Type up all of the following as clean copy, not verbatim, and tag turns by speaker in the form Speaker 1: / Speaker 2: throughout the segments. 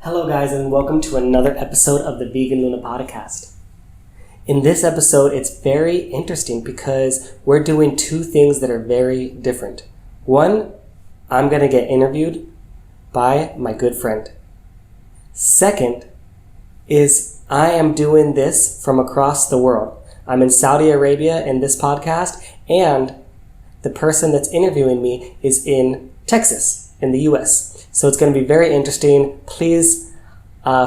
Speaker 1: Hello, guys, and welcome to another episode of the Vegan Luna podcast. In this episode, it's very interesting because we're doing two things that are very different. One, I'm going to get interviewed by my good friend. Second is I am doing this from across the world. I'm in Saudi Arabia in this podcast, and the person that's interviewing me is in Texas, in the US. So it's going to be very interesting. Please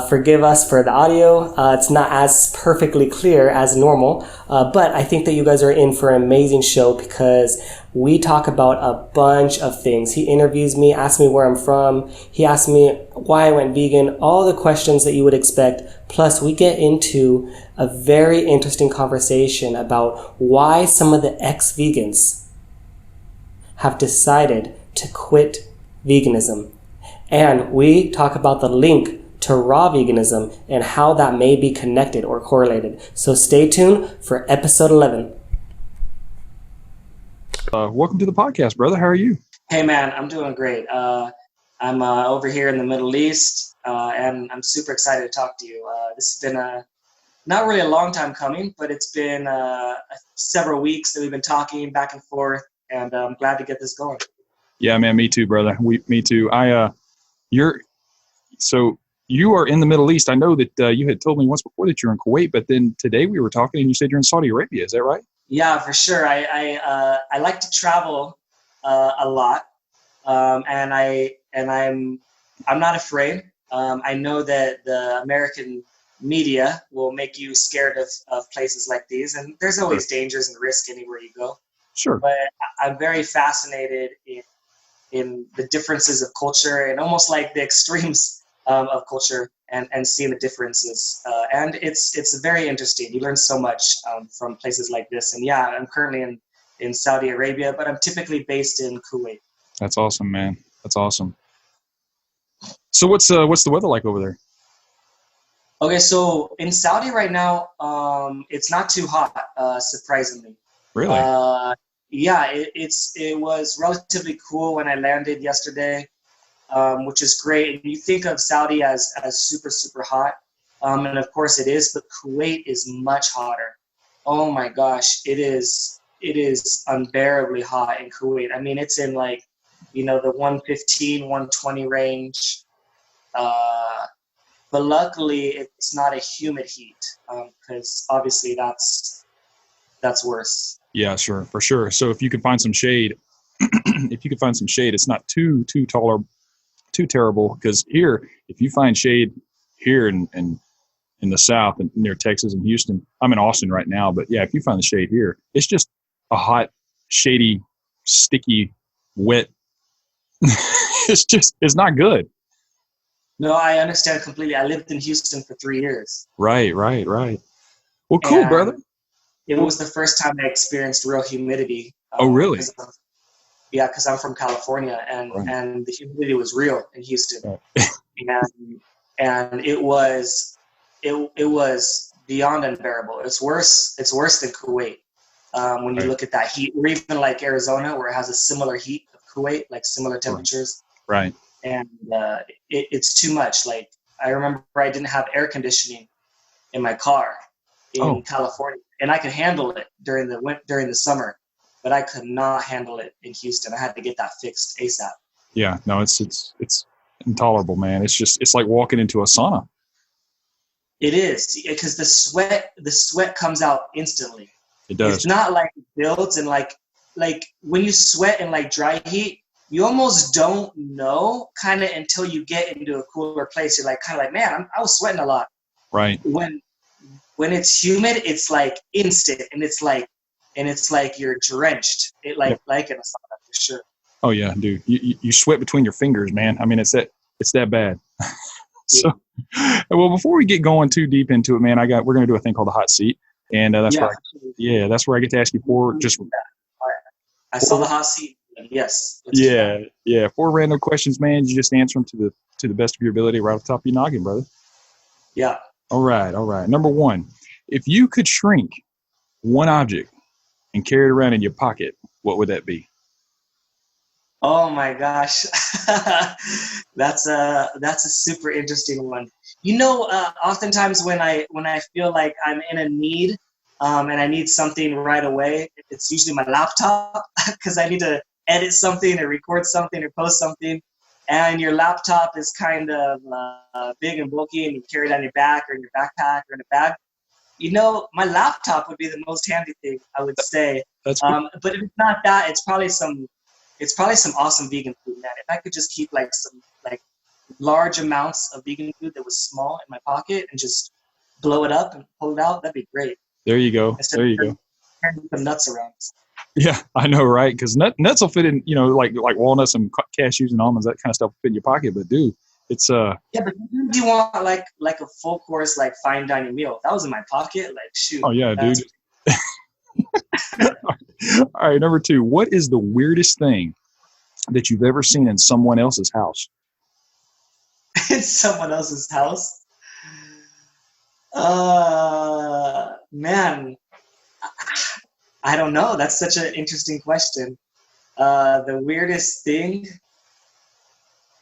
Speaker 1: forgive us for the audio. It's not as perfectly clear as normal, but I think that you guys are in for an amazing show because we talk about a bunch of things. He interviews me, asks me where I'm from. He asks me why I went vegan, all the questions that you would expect. Plus, we get into a very interesting conversation about why some of the ex-vegans have decided to quit veganism. And we talk about the link to raw veganism and how that may be connected or correlated. So stay tuned for episode 11.
Speaker 2: Welcome to the podcast, brother. How are you?
Speaker 1: Hey, man, I'm doing great. I'm over here in the Middle East, and I'm super excited to talk to you. This has been not really a long time coming, but it's been several weeks that we've been talking back and forth, and I'm glad to get this going.
Speaker 2: Yeah, man, me too, brother. Me too. You are in the Middle East. I know that you had told me once before that you're in Kuwait, but then today we were talking and you said you're in Saudi Arabia. Is that right?
Speaker 1: Yeah, for sure. I like to travel a lot, and I'm not afraid. I know that the American media will make you scared of places like these, and there's always dangers and risk anywhere you go.
Speaker 2: Sure.
Speaker 1: But I'm very fascinated in the differences of culture and almost like the extremes of culture and seeing the differences. And it's very interesting. You learn so much from places like this. And yeah, I'm currently in Saudi Arabia, but I'm typically based in Kuwait.
Speaker 2: That's awesome, man. That's awesome. So what's the weather like over there?
Speaker 1: Okay, so in Saudi right now, it's not too hot, surprisingly.
Speaker 2: Really?
Speaker 1: Yeah, it was relatively cool when I landed yesterday. Which is great. And you think of Saudi as super, super hot. And of course it is, but Kuwait is much hotter. Oh my gosh, it is unbearably hot in Kuwait. I mean, it's in the 115, 120 range. But luckily it's not a humid heat, because obviously that's worse.
Speaker 2: Yeah, sure, for sure. So if you could find some shade, it's not too tall or too terrible, because here, if you find shade here in the South and near Texas and Houston, I'm in Austin right now, but yeah, if you find the shade here, it's just a hot, shady, sticky, wet. It's not good.
Speaker 1: No, I understand completely. I lived in Houston for 3 years.
Speaker 2: Right. Well, cool,
Speaker 1: And
Speaker 2: brother.
Speaker 1: It was the first time I experienced real humidity.
Speaker 2: Oh, really?
Speaker 1: Because I'm from California, and the humidity was real in Houston, right. and it was beyond unbearable. It's worse than Kuwait when you look at that heat, or even like Arizona, where it has a similar heat of Kuwait, like similar temperatures.
Speaker 2: Right.
Speaker 1: And it's too much. Like, I remember I didn't have air conditioning in my car in California, and I could handle it during the summer. But I could not handle it in Houston. I had to get that fixed ASAP.
Speaker 2: Yeah, no, it's intolerable, man. It's like walking into a sauna.
Speaker 1: It is, because the sweat comes out instantly.
Speaker 2: It does.
Speaker 1: It's not like it builds, and like when you sweat in like dry heat, you almost don't know kind of until you get into a cooler place. You're like kind of like, man, I was sweating a lot.
Speaker 2: Right.
Speaker 1: When it's humid, it's like instant, and it's like you're drenched. Like in a sauna, for sure.
Speaker 2: Oh yeah, dude. You sweat between your fingers, man. I mean, it's that bad. So, well, before we get going too deep into it, man, we're gonna do a thing called the hot seat, and that's where I get to ask you
Speaker 1: I saw the hot seat. Yes.
Speaker 2: Yeah. 4 random questions, man. You just answer them to the best of your ability, right off the top of your noggin, brother.
Speaker 1: Yeah.
Speaker 2: All right. Number 1, if you could shrink one object and carry it around in your pocket, what would that be?
Speaker 1: Oh my gosh, that's a super interesting one. Oftentimes when I feel like I'm in a need, and I need something right away, it's usually my laptop because I need to edit something or record something or post something, and your laptop is kind of big and bulky, and you carry it on your back or in your backpack or in a bag. My laptop would be the most handy thing, I would say.
Speaker 2: That's good.
Speaker 1: But if it's not that, it's probably some awesome vegan food, man. If I could just keep like some like large amounts of vegan food that was small in my pocket and just blow it up and pull it out, that'd be great.
Speaker 2: There you go.
Speaker 1: Instead
Speaker 2: There
Speaker 1: of
Speaker 2: you go.
Speaker 1: carrying some nuts around.
Speaker 2: Yeah, I know, right? Because nuts will fit in, like walnuts and cashews and almonds, that kind of stuff will fit in your pocket. But dude, it's
Speaker 1: Yeah, but sometimes you want like a full course like fine dining meal. If that was in my pocket, like shoot,
Speaker 2: oh yeah, dude.
Speaker 1: that's
Speaker 2: All right, number two. What is the weirdest thing that you've ever seen in someone else's house?
Speaker 1: in someone else's house. Man, I don't know. That's such an interesting question. The weirdest thing,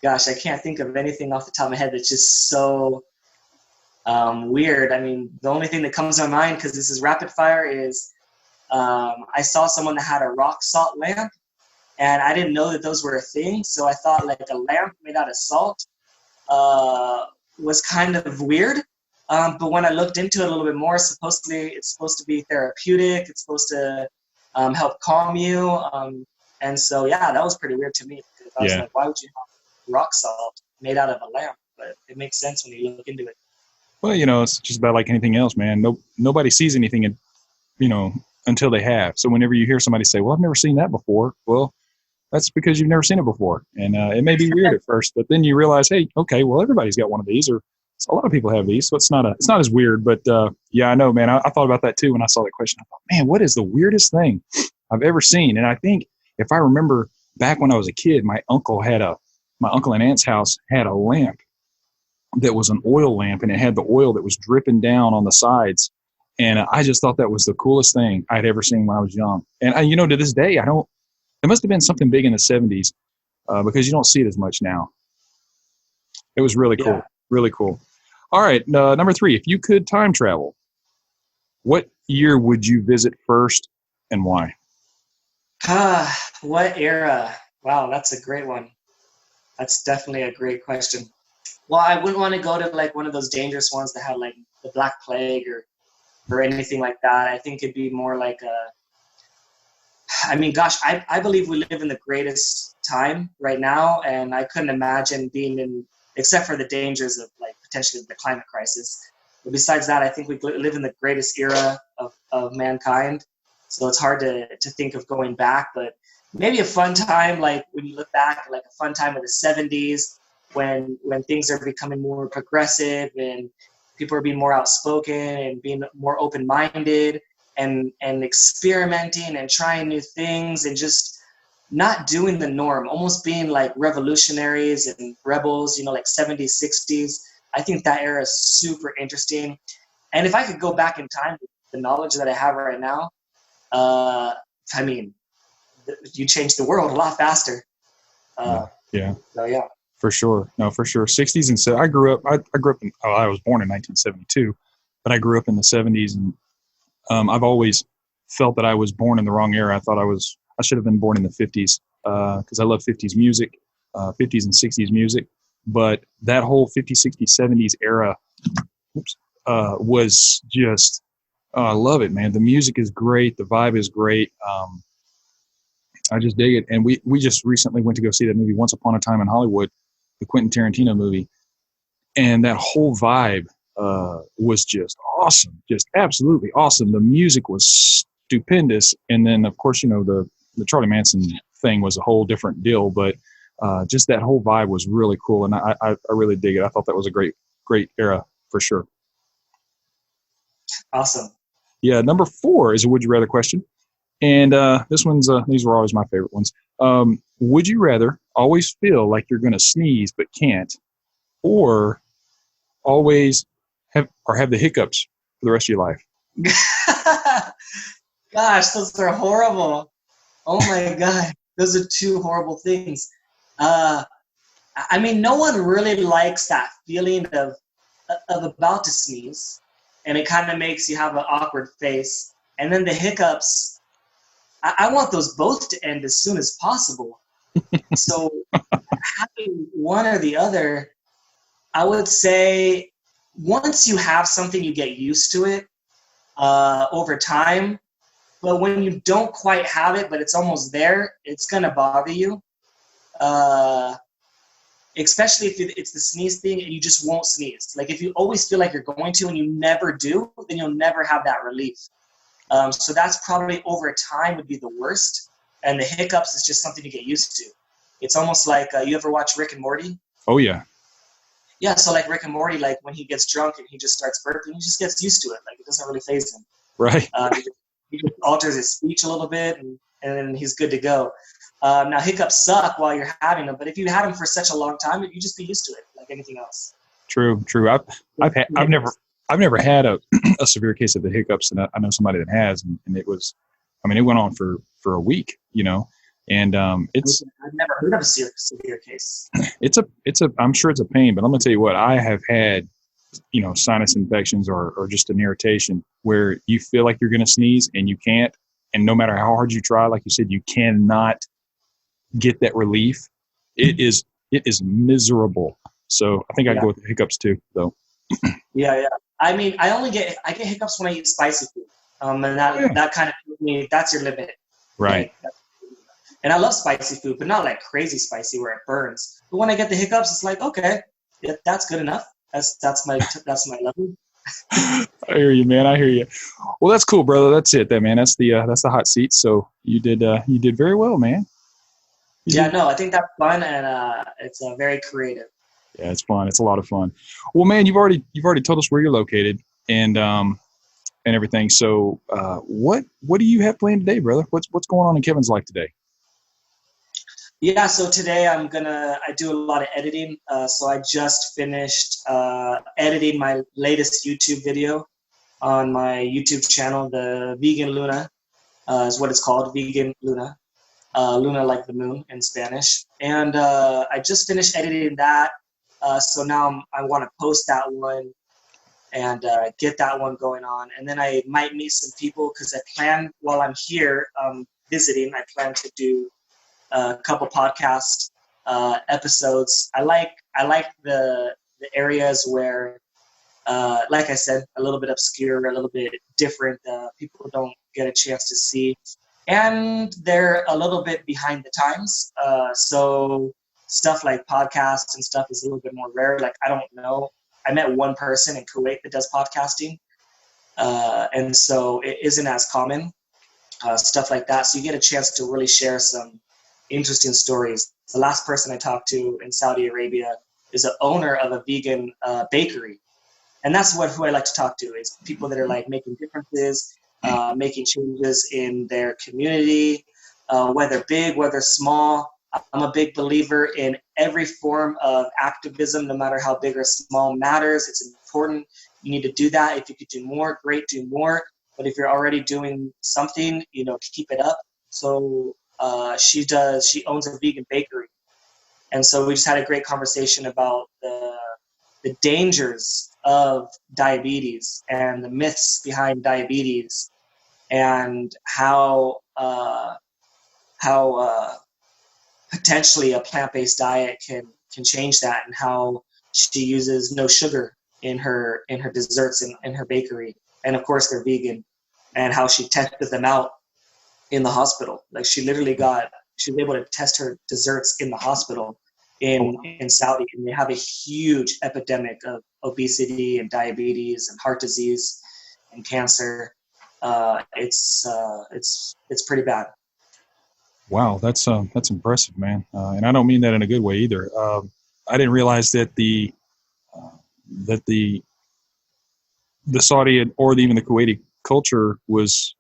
Speaker 1: gosh, I can't think of anything off the top of my head that's just so weird. I mean, the only thing that comes to my mind, because this is rapid fire, is I saw someone that had a rock salt lamp, and I didn't know that those were a thing. So I thought like a lamp made out of salt uh, was kind of weird. But when I looked into it a little bit more, supposedly it's supposed to be therapeutic. It's supposed to help calm you. And so, yeah, that was pretty weird to me because I was
Speaker 2: Yeah.
Speaker 1: like, why would you have rock salt made out of a lamp? But it makes sense when you look into it.
Speaker 2: Well, it's just about like anything else, man. Nobody sees anything, you know, until they have. So whenever you hear somebody say, "Well, I've never seen that before," well, that's because you've never seen it before, and it may be weird at first, but then you realize, hey, okay, well, everybody's got one of these, or a lot of people have these, so it's not as weird. But yeah, I know, man. I thought about that too when I saw that question. I thought, man, what is the weirdest thing I've ever seen? And I think if I remember back when I was a kid, my uncle and aunt's house had a lamp that was an oil lamp, and it had the oil that was dripping down on the sides. And I just thought that was the coolest thing I'd ever seen when I was young. And to this day, I don't. It must have been something big in the '70s because you don't see it as much now. It was really cool,
Speaker 1: Yeah.
Speaker 2: really cool. All right, number three. If you could time travel, what year would you visit first, and why?
Speaker 1: What era? Wow, that's a great one. That's definitely a great question. Well, I wouldn't want to go to like one of those dangerous ones that had like the Black Plague or anything like that. I think it'd be more like I mean, gosh, I believe we live in the greatest time right now, and I couldn't imagine being in, except for the dangers of like potentially the climate crisis. But besides that, I think we live in the greatest era of mankind. So it's hard to think of going back, but maybe a fun time, like when you look back, like a fun time of the '70s when things are becoming more progressive and people are being more outspoken and being more open-minded and experimenting and trying new things and just not doing the norm, almost being like revolutionaries and rebels, like '70s, '60s. I think that era is super interesting. And if I could go back in time with the knowledge that I have right now, uh, I mean, you change the world a lot faster.
Speaker 2: Yeah,
Speaker 1: Uh,
Speaker 2: yeah,
Speaker 1: so yeah.
Speaker 2: for sure. No, for sure. '60s and so I grew up in. Oh, I was born in 1972, but I grew up in the '70s, and I've always felt that I was born in the wrong era. I should have been born in the '50s because I love '50s music, '50s and '60s music. But that whole '50s, '60s, '70s era, was just, oh, I love it, man. The music is great. The vibe is great. I just dig it. And we just recently went to go see that movie Once Upon a Time in Hollywood, the Quentin Tarantino movie, and that whole vibe was just awesome, just absolutely awesome. The music was stupendous, and then of course the Charlie Manson thing was a whole different deal, but just that whole vibe was really cool, and I really dig it. I thought that was a great era for sure.
Speaker 1: Awesome.
Speaker 2: Yeah, number four is a would you rather question, and these were always my favorite ones. Would you rather always feel like you're going to sneeze but can't, or always have the hiccups for the rest of your life?
Speaker 1: Gosh, those are horrible. Oh my God.
Speaker 3: those are two horrible things. I mean, no one really likes that feeling of about to sneeze, and it kind of makes you have an awkward face. And then the hiccups, I want those both to end as soon as possible. So having one or the other, I would say once you have something, you get used to it over time. But when you don't quite have it, but it's almost there, it's going to bother you. Especially if it's the sneeze thing and you just won't sneeze. Like if you always feel like you're going to and you never do, then you'll never have that relief. So that's probably over time would be the worst. And the hiccups is just something to get used to. It's almost like, you ever watch Rick and Morty?
Speaker 2: Oh, yeah.
Speaker 3: Yeah, so like Rick and Morty, like when he gets drunk and he just starts burping, he just gets used to it. Like it doesn't really faze him.
Speaker 2: Right.
Speaker 3: He just alters his speech a little bit and then he's good to go. Now hiccups suck while you're having them, but if you had them for such a long time, you just be used to it like anything else.
Speaker 2: True. I've never had a severe case of the hiccups, and I know somebody that has, and it was, I mean, it went on for a week, you know, and it's.
Speaker 3: I've never heard of a severe case.
Speaker 2: I'm sure it's a pain, but I'm gonna tell you what, I have had, you know, sinus infections or just an irritation where you feel like you're gonna sneeze and you can't, and no matter how hard you try, like you said, you cannot get that relief. It is miserable. So I think I'd go with the hiccups too, though.
Speaker 3: Yeah. I mean, I get hiccups when I eat spicy food. And that kind of tells me that's your limit.
Speaker 2: Right.
Speaker 3: And I love spicy food, but not like crazy spicy where it burns. But when I get the hiccups, it's like, okay, yeah, that's good enough. That's my level.
Speaker 2: I hear you, man. I hear you. Well, that's cool, brother. That's it, then, man. That's the hot seat. So you did very well, man.
Speaker 3: No, I think that's fun, and it's very creative.
Speaker 2: Yeah, it's fun. It's a lot of fun. Well, man, you've already told us where you're located and everything. So, what do you have planned today, brother? What's going on in Kevin's life today?
Speaker 3: Yeah, so today I do a lot of editing. So I just finished editing my latest YouTube video on my YouTube channel, the Vegan Luna is what it's called, Vegan Luna. Luna like the moon in Spanish. And I just finished editing that. So now I want to post that one and get that one going on. And then I might meet some people because I plan while I'm here visiting, I plan to do a couple podcast episodes. I like the areas where, like I said, a little bit obscure, a little bit different. People don't get a chance to see. And they're a little bit behind the times. So stuff like podcasts and stuff is a little bit more rare. Like, I don't know. I met one person in Kuwait that does podcasting. And so it isn't as common, stuff like that. So you get a chance to really share some interesting stories. The last person I talked to in Saudi Arabia is the owner of a vegan bakery. And that's who I like to talk to, is people that are like making differences, making changes in their community, whether big, whether small. I'm a big believer in every form of activism, no matter how big or small, matters. It's important. You need to do that. If you could do more, great, do more. But if you're already doing something, keep it up. So she owns a vegan bakery. And so we just had a great conversation about the dangers of diabetes and the myths behind diabetes and how potentially a plant-based diet can change that, and how she uses no sugar in her desserts in her bakery, and of course they're vegan, and how she tested them out in the hospital. Like she was able to test her desserts in the hospital in Saudi, and they have a huge epidemic of obesity and diabetes and heart disease and cancer. It's pretty bad.
Speaker 2: Wow, that's impressive, man. And I don't mean that in a good way either. I didn't realize that the Saudi or even the Kuwaiti culture was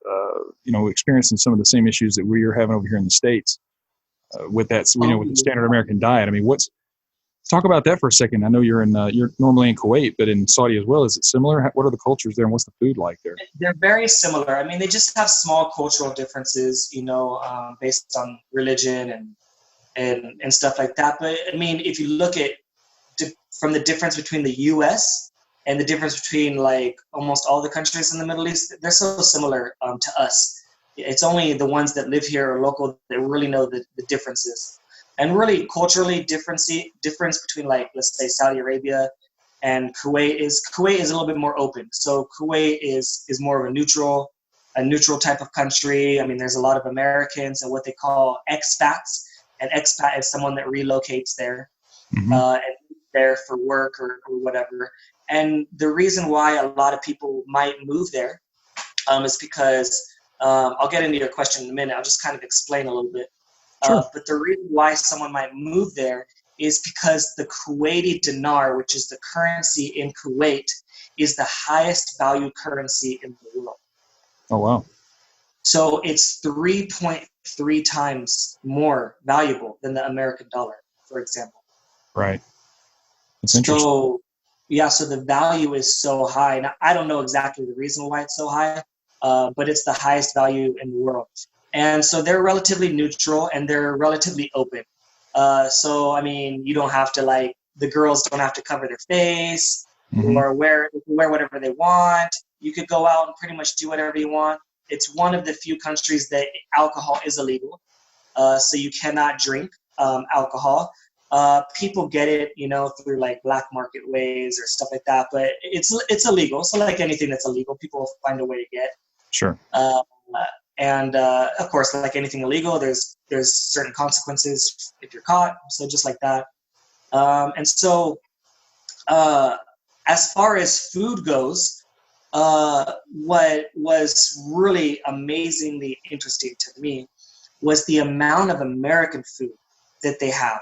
Speaker 2: experiencing some of the same issues that we are having over here in the States with that. With the standard American diet. I mean, Talk about that for a second. I know you're normally in Kuwait, but in Saudi as well. Is it similar? What are the cultures there, and what's the food like there?
Speaker 3: They're very similar. I mean, they just have small cultural differences, based on religion and stuff like that. But I mean, if you look at from the difference between the U.S. and the difference between like almost all the countries in the Middle East, they're so similar to us. It's only the ones that live here or local that really know the differences. And really culturally difference between, like, let's say Saudi Arabia and Kuwait is a little bit more open. So Kuwait is more of a neutral type of country. I mean, there's a lot of Americans and what they call expats. An expat is someone that relocates there and there for work or whatever. And the reason why a lot of people might move there is because I'll get into your question in a minute. I'll just kind of explain a little bit.
Speaker 2: Sure.
Speaker 3: But the reason why someone might move there is because the Kuwaiti dinar, which is the currency in Kuwait, is the highest value currency in the world.
Speaker 2: Oh, wow.
Speaker 3: So it's 3.3 times more valuable than the American dollar, for example.
Speaker 2: Right. That's interesting.
Speaker 3: So, yeah, so the value is so high. Now, I don't know exactly the reason why it's so high, but it's the highest value in the world. And so they're relatively neutral and they're relatively open. So, I mean, you don't have to, like, the girls don't have to cover their face or wear whatever they want. You could go out and pretty much do whatever you want. It's one of the few countries that alcohol is illegal. So you cannot drink alcohol. People get it, through like black market ways or stuff like that, but it's illegal. So like anything that's illegal, people will find a way to get.
Speaker 2: Sure.
Speaker 3: And of course, like anything illegal, there's certain consequences if you're caught. So just like that. And so as far as food goes, what was really amazingly interesting to me was the amount of American food that they have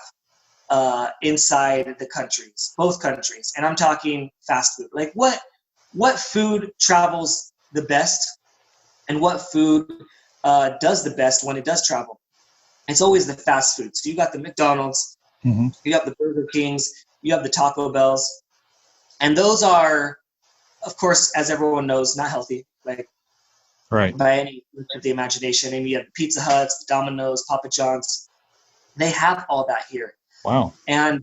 Speaker 3: inside the countries, both countries. And I'm talking fast food. Like what food travels the best and what food does the best when it does travel? It's always the fast food. So you got the McDonald's, you have the Burger Kings, you have the Taco Bells. And those are, of course, as everyone knows, not healthy, like
Speaker 2: right,
Speaker 3: by any stretch of the imagination. And you have Pizza Huts, Domino's, Papa John's. They have all that here.
Speaker 2: Wow.
Speaker 3: And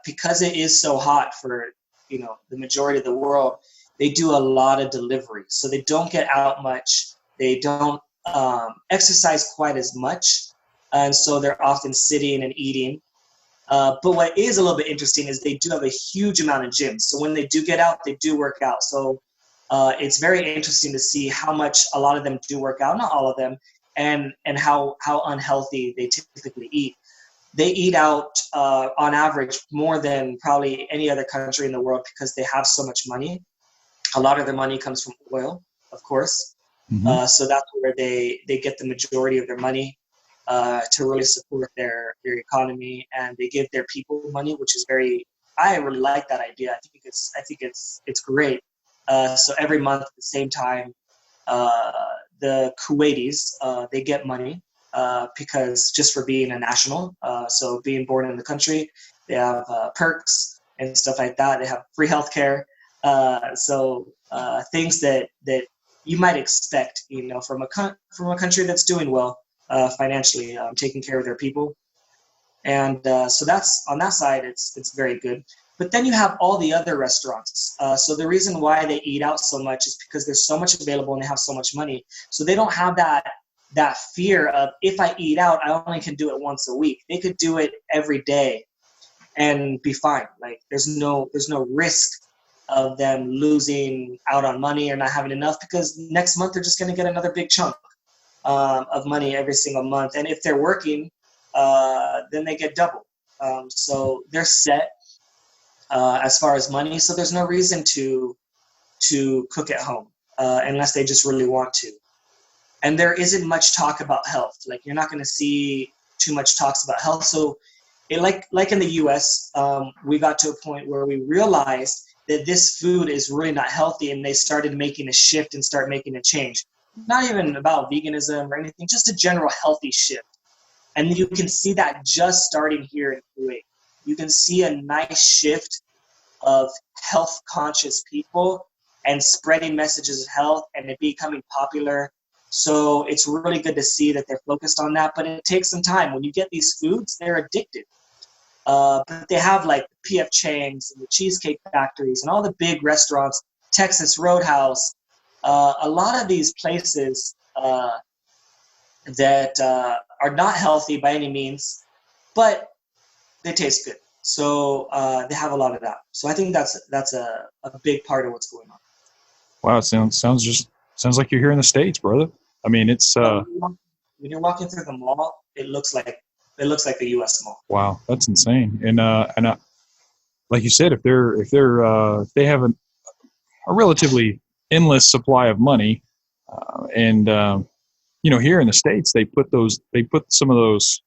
Speaker 3: because it is so hot for, the majority of the world, they do a lot of delivery. So they don't get out much. They don't exercise quite as much. And so they're often sitting and eating. But what is a little bit interesting is they do have a huge amount of gyms. So when they do get out, they do work out. So it's very interesting to see how much a lot of them do work out, not all of them, and how unhealthy they typically eat. They eat out on average more than probably any other country in the world because they have so much money. A lot of their money comes from oil, of course. So that's where they get the majority of their money to really support their economy, and they give their people money, which is I really like that idea. I think it's great. So every month at the same time, the Kuwaitis, they get money because just for being a national, so being born in the country, they have perks and stuff like that. They have free healthcare. So things that you might expect, from a country that's doing well financially, taking care of their people. And so that's on that side, it's very good. But then you have all the other restaurants. So the reason why they eat out so much is because there's so much available and they have so much money. So they don't have that fear of, if I eat out, I only can do it once a week. They could do it every day and be fine. Like there's no risk of them losing out on money or not having enough, because next month they're just going to get another big chunk of money every single month. And if they're working, then they get double. So they're set as far as money. So there's no reason to cook at home unless they just really want to. And there isn't much talk about health. Like you're not going to see too much talks about health. So like in the US, we got to a point where we realized that this food is really not healthy, and they started making a shift and start making a change. Not even about veganism or anything, just a general healthy shift. And you can see that just starting here in Kuwait. you can see a nice shift of health conscious people and spreading messages of health and it becoming popular. So it's really good to see that they're focused on that, but it takes some time. When you get these foods, they're addictive. But they have like P.F. Chang's and the Cheesecake Factories and all the big restaurants, Texas Roadhouse, a lot of these places that are not healthy by any means, but they taste good. So they have a lot of that. So I think that's a big part of what's going on.
Speaker 2: Wow, it sounds like you're here in the States, brother. I mean, it's
Speaker 3: when you're walking through the mall, it looks like the U.S. mall.
Speaker 2: wow, that's insane. And like you said, if they have a relatively endless supply of money, and here in the States, they put some of those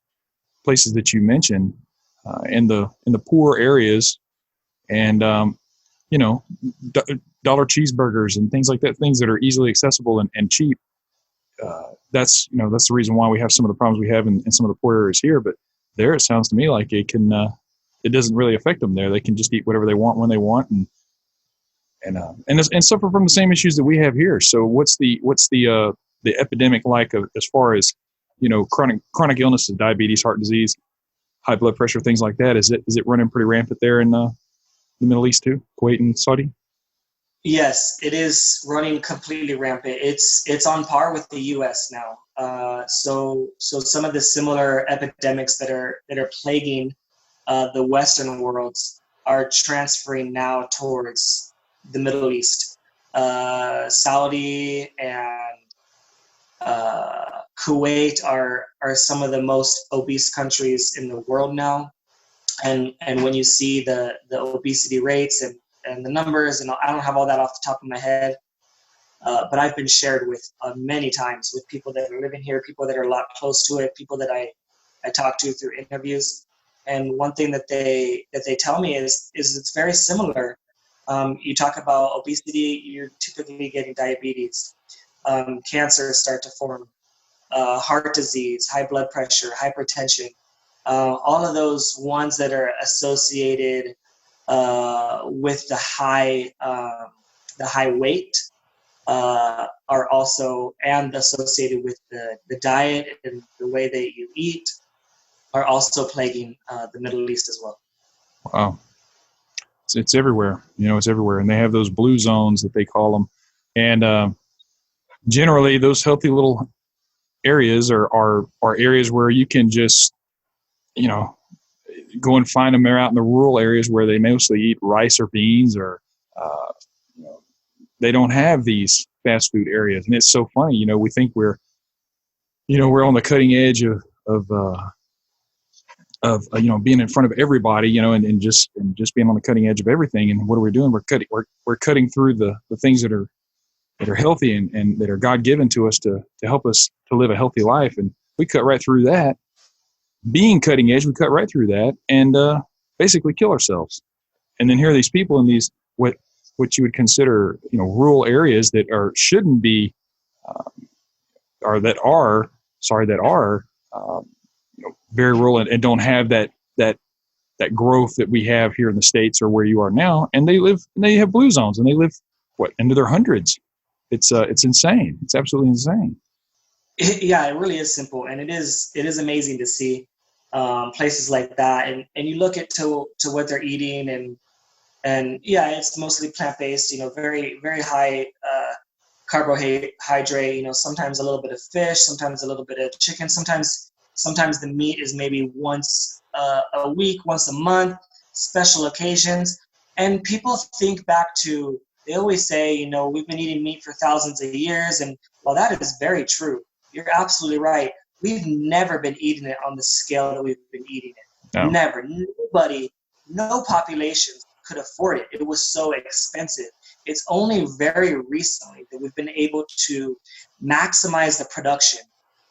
Speaker 2: places that you mentioned in the poor areas, and dollar cheeseburgers and things like that, things that are easily accessible and cheap. That's the reason why we have some of the problems we have in some of the poor areas here. But there, it sounds to me like it doesn't really affect them there. They can just eat whatever they want when they want and suffer from the same issues that we have here. So what's the epidemic like as far as chronic illnesses, diabetes, heart disease, high blood pressure, things like that? Is it running pretty rampant there in the Middle East too, Kuwait and Saudi?
Speaker 3: Yes, it is running completely rampant. It's on par with the U.S. now. So some of the similar epidemics that are plaguing the Western worlds are transferring now towards the Middle East. Saudi and Kuwait are some of the most obese countries in the world now. And when you see the obesity rates and the numbers, and I don't have all that off the top of my head, but I've been shared with many times with people that are living here, people that are a lot close to it, people that I talk to through interviews. And one thing that they tell me is it's very similar. You talk about obesity, you're typically getting diabetes, cancers start to form, heart disease, high blood pressure, hypertension. All of those ones that are associated with the high weight are also, and associated with the diet and the way that you eat, are also plaguing the Middle East as well.
Speaker 2: Wow. It's everywhere. It's everywhere. And they have those blue zones that they call them. And generally those healthy little areas are areas where you can just, go and find them. They're out in the rural areas where they mostly eat rice or beans, or they don't have these fast food areas. And it's so funny. We think we're on the cutting edge of being in front of everybody, and just being on the cutting edge of everything. And what are we doing? We're cutting through the things that are healthy and that are God given to us to help us to live a healthy life. And we cut right through that. Being cutting edge, we cut right through that and basically kill ourselves. And then here are these people in these what you would consider rural areas that shouldn't be that are very rural and don't have that growth that we have here in the States or where you are now. And they have blue zones and they live into their hundreds. It's insane. It's absolutely insane.
Speaker 3: Yeah, it really is simple, and it is amazing to see places like that, and you look to what they're eating, and yeah, it's mostly plant-based, very very high carbohydrate, sometimes a little bit of fish, sometimes a little bit of chicken, sometimes the meat is maybe once a week, once a month, special occasions. And people think back to, they always say, we've been eating meat for thousands of years, and while that is very true, you're absolutely right. We've never been eating it on the scale that we've been eating it.
Speaker 2: No.
Speaker 3: Never. Nobody, no population could afford it. It was so expensive. It's only very recently that we've been able to maximize the production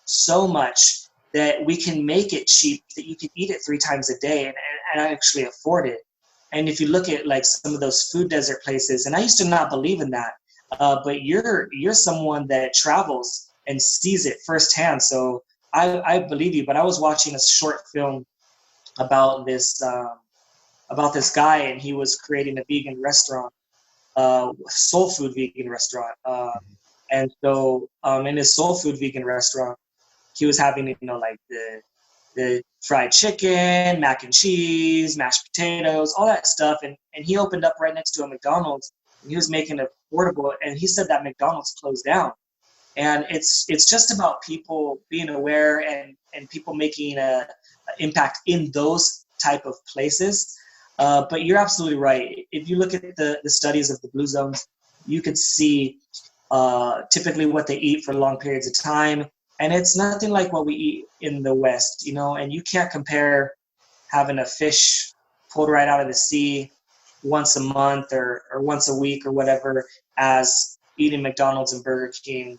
Speaker 3: so much that we can make it cheap, that you can eat it 3 times a day and actually afford it. And if you look at like some of those food desert places, and I used to not believe in that, but you're someone that travels and sees it firsthand. So I believe you. But I was watching a short film about this about this guy, and he was creating a vegan restaurant, soul food vegan restaurant. And so in his soul food vegan restaurant, he was having, like the fried chicken, mac and cheese, mashed potatoes, all that stuff. And he opened up right next to a McDonald's, and he was making it affordable. And he said that McDonald's closed down. And it's just about people being aware and people making an impact in those type of places. But you're absolutely right. If you look at the studies of the blue zones, you could see typically what they eat for long periods of time. And it's nothing like what we eat in the West, and you can't compare having a fish pulled right out of the sea once a month or once a week or whatever as eating McDonald's and Burger King,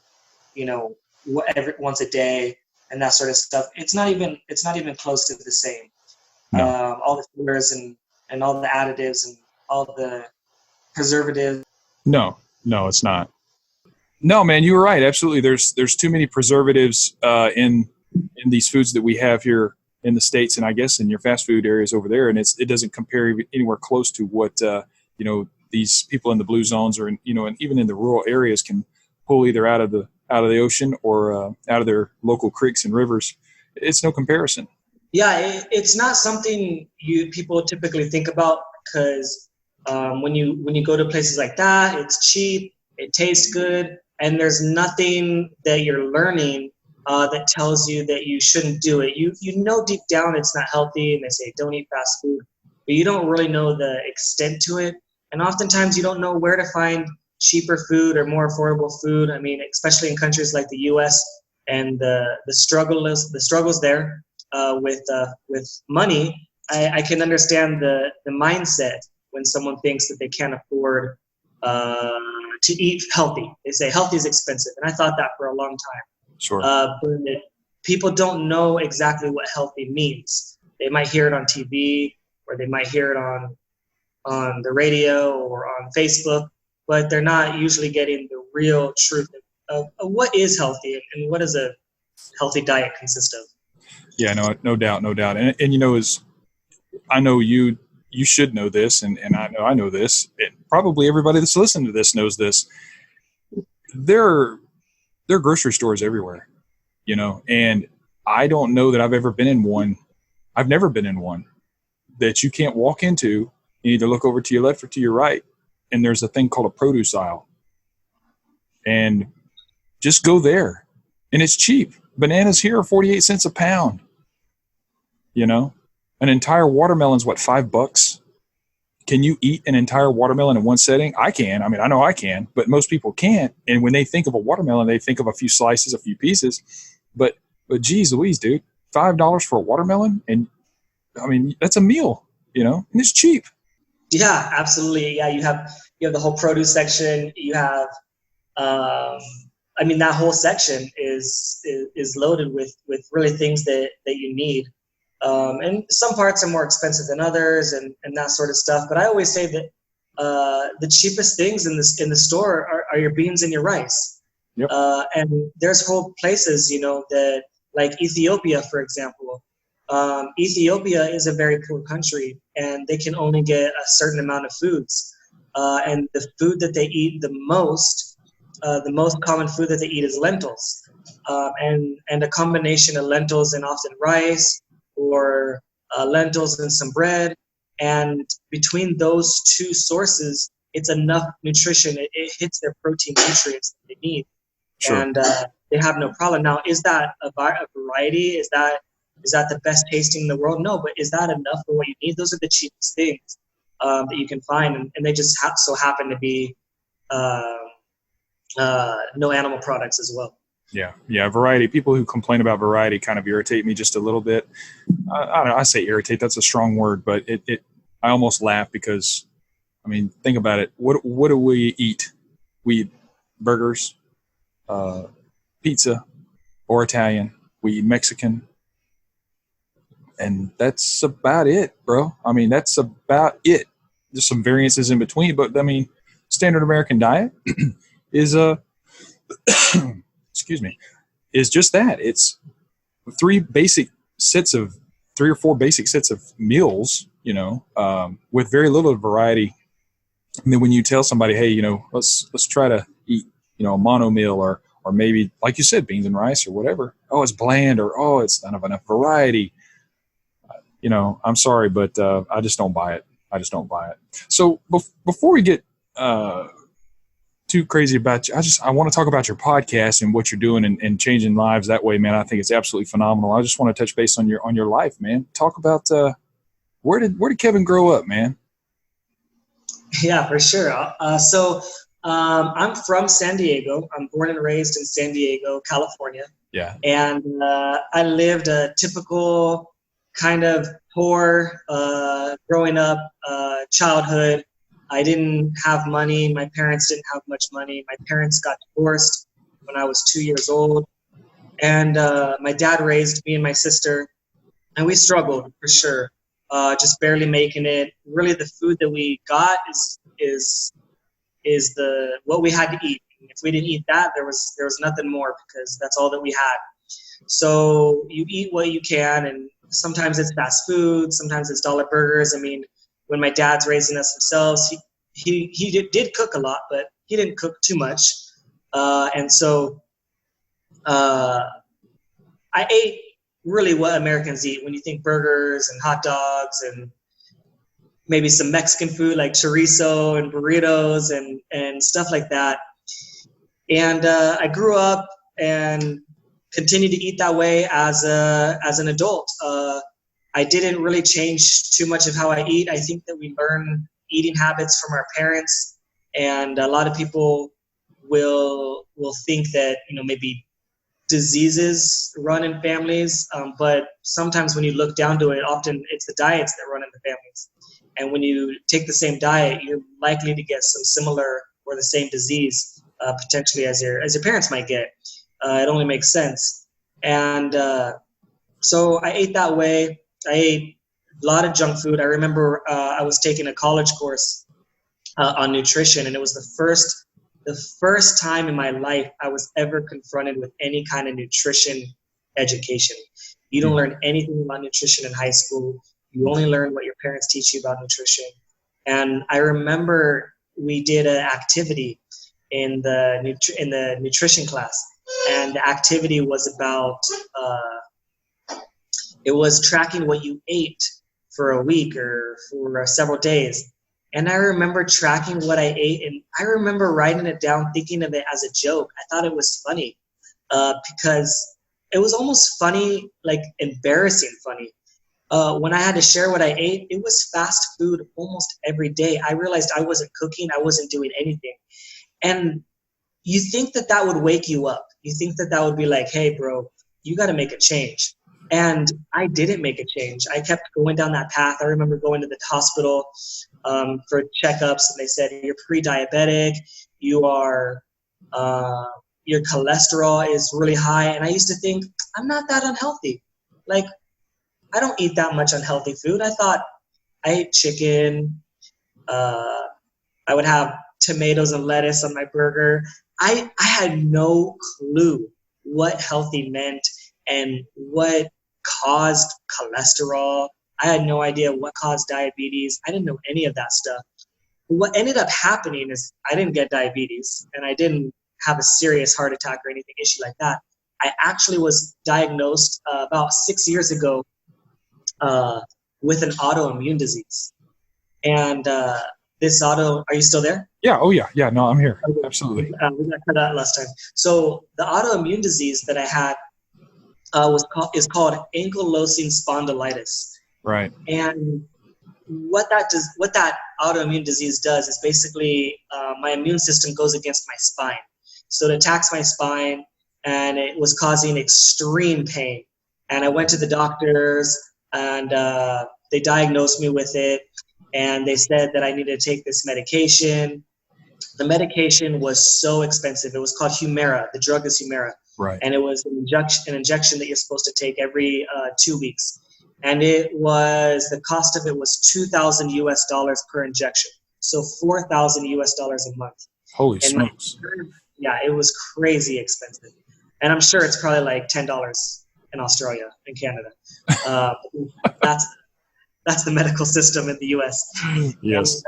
Speaker 3: once a day and that sort of stuff. It's not even close to the same.
Speaker 2: No.
Speaker 3: All the flavors and all the additives and all the preservatives.
Speaker 2: No, it's not. No, man, you were right. Absolutely. There's too many preservatives in these foods that we have here in the States, and I guess in your fast food areas over there, and it doesn't compare anywhere close to what these people in the blue zones or and even in the rural areas can pull either out of the ocean or out of their local creeks and rivers. It's no comparison.
Speaker 3: Yeah, it's not something people typically think about because when you go to places like that, it's cheap, it tastes good, and there's nothing that you're learning that tells you that you shouldn't do it. You know deep down it's not healthy, and they say don't eat fast food, but you don't really know the extent to it, and oftentimes you don't know where to find cheaper food or more affordable food. I mean, especially in countries like the U.S. and the struggles there with money. I can understand the mindset when someone thinks that they can't afford to eat healthy. They say healthy is expensive, and I thought that for a long time.
Speaker 2: Sure.
Speaker 3: But people don't know exactly what healthy means. They might hear it on TV, or they might hear it on the radio or on Facebook, but they're not usually getting the real truth of what is healthy and what does a healthy diet consist of.
Speaker 2: Yeah, no doubt. And I know you should know this, and I know this, and probably everybody that's listening to this knows this. There are grocery stores everywhere, and I don't know that I've ever been in one. I've never been in one that you can't walk into and either look over to your left or to your right, and there's a thing called a produce aisle. And just go there, and it's cheap. Bananas here are 48 cents a pound. An entire watermelon's what, $5? Can you eat an entire watermelon in one setting? I can. I mean, I know I can, but most people can't. And when they think of a watermelon, they think of a few slices, a few pieces. But geez Louise, dude, $5 for a watermelon? And I mean, that's a meal, and it's cheap.
Speaker 3: Yeah, absolutely. Yeah, you have the whole produce section. You have, that whole section is loaded with really things that you need. And some parts are more expensive than others and that sort of stuff. But I always say that the cheapest things in the store are your beans and your rice.
Speaker 2: Yep.
Speaker 3: And there's whole places, that like Ethiopia, for example. Ethiopia is a very poor country, and they can only get a certain amount of foods. And the food that they eat the most common food that they eat is lentils. And a combination of lentils and often rice, or lentils and some bread. And between those two sources, it's enough nutrition. It hits their protein nutrients that they need.
Speaker 2: Sure.
Speaker 3: And they have no problem. Now, is that a variety? Is that the best tasting in the world? No, but is that enough for what you need? Those are the cheapest things that you can find. And they just so happen to be no animal products as well.
Speaker 2: Yeah. Variety. People who complain about variety kind of irritate me just a little bit. I don't know. I say irritate. That's a strong word, but I almost laugh because, I mean, think about it. What do we eat? We eat burgers, pizza, or Italian. We eat Mexican, and that's about it, bro. I mean, that's about it. There's some variances in between, but I mean, standard American diet is is just that. It's three basic sets of 3 or 4 basic sets of meals, with very little variety. And then when you tell somebody, hey, let's try to eat, a mono meal or maybe, like you said, beans and rice or whatever. Oh, it's bland, or, oh, it's not enough variety. I'm sorry, but I just don't buy it. So before we get too crazy about you, I want to talk about your podcast and what you're doing and changing lives that way, man. I think it's absolutely phenomenal. I just want to touch base on your life, man. Talk about where did Kevin grow up, man?
Speaker 3: Yeah, for sure. I'm from San Diego. I'm born and raised in San Diego, California.
Speaker 2: Yeah.
Speaker 3: And I lived a typical kind of poor growing up childhood. I didn't have money. My parents didn't have much money. My parents got divorced when I was 2 years old. And my dad raised me and my sister. And we struggled, for sure. Just barely making it. Really, the food that we got is what we had to eat. If we didn't eat that, there was nothing more, because that's all that we had. So you eat what you can, and sometimes it's fast food, sometimes it's dollar burgers. I mean, when my dad's raising us himself, he did cook a lot, but he didn't cook too much. And so I ate really what Americans eat when you think burgers and hot dogs and maybe some Mexican food like chorizo and burritos and stuff like that. And I grew up and continued to eat that way as an adult. I didn't really change too much of how I eat. I think that we learn eating habits from our parents, and a lot of people will think that maybe diseases run in families, but sometimes when you look down to it, often it's the diets that run in the families. And when you take the same diet, you're likely to get some similar or the same disease potentially as your parents might get. It only makes sense. And so I ate that way. I ate a lot of junk food. I remember I was taking a college course on nutrition, and it was the first time in my life I was ever confronted with any kind of nutrition education. You don't learn anything about nutrition in high school. You only learn what your parents teach you about nutrition. And I remember we did an activity in the nutrition class, and the activity was about it was tracking what you ate for a week or for several days. And I remember tracking what I ate, and I remember writing it down, thinking of it as a joke. I thought it was funny because it was almost funny, like embarrassing funny. When I had to share what I ate, it was fast food almost every day. I realized I wasn't cooking. I wasn't doing anything. And you think that would wake you up. You think that would be like, hey, bro, you got to make a change. And I didn't make a change. I kept going down that path. I remember going to the hospital for checkups, and they said, you're pre-diabetic, your cholesterol is really high. And I used to think, I'm not that unhealthy. Like, I don't eat that much unhealthy food. I thought I ate chicken. I would have tomatoes and lettuce on my burger. I had no clue what healthy meant and what caused cholesterol. I had no idea what caused diabetes. I didn't know any of that stuff. What ended up happening is I didn't get diabetes, and I didn't have a serious heart attack or anything issue like that. I actually was diagnosed about 6 years ago with an autoimmune disease. And are you still there?
Speaker 2: Yeah. Oh yeah. Yeah. No, I'm here. Okay. Absolutely.
Speaker 3: We got cut out last time. So the autoimmune disease that I had is called ankylosing spondylitis.
Speaker 2: Right.
Speaker 3: And what that autoimmune disease does is basically my immune system goes against my spine. So it attacks my spine, and it was causing extreme pain. And I went to the doctors, and they diagnosed me with it, and they said that I needed to take this medication. The medication was so expensive. It was called Humira. The drug is Humira.
Speaker 2: Right. And
Speaker 3: it was an injection that you're supposed to take every 2 weeks. And the cost of it was $2,000 per injection. So $4,000 a month.
Speaker 2: Holy smokes.
Speaker 3: Yeah, it was crazy expensive. And I'm sure it's probably like $10 in Australia and Canada. Uh, that's the medical system in the U.S.
Speaker 2: Yes.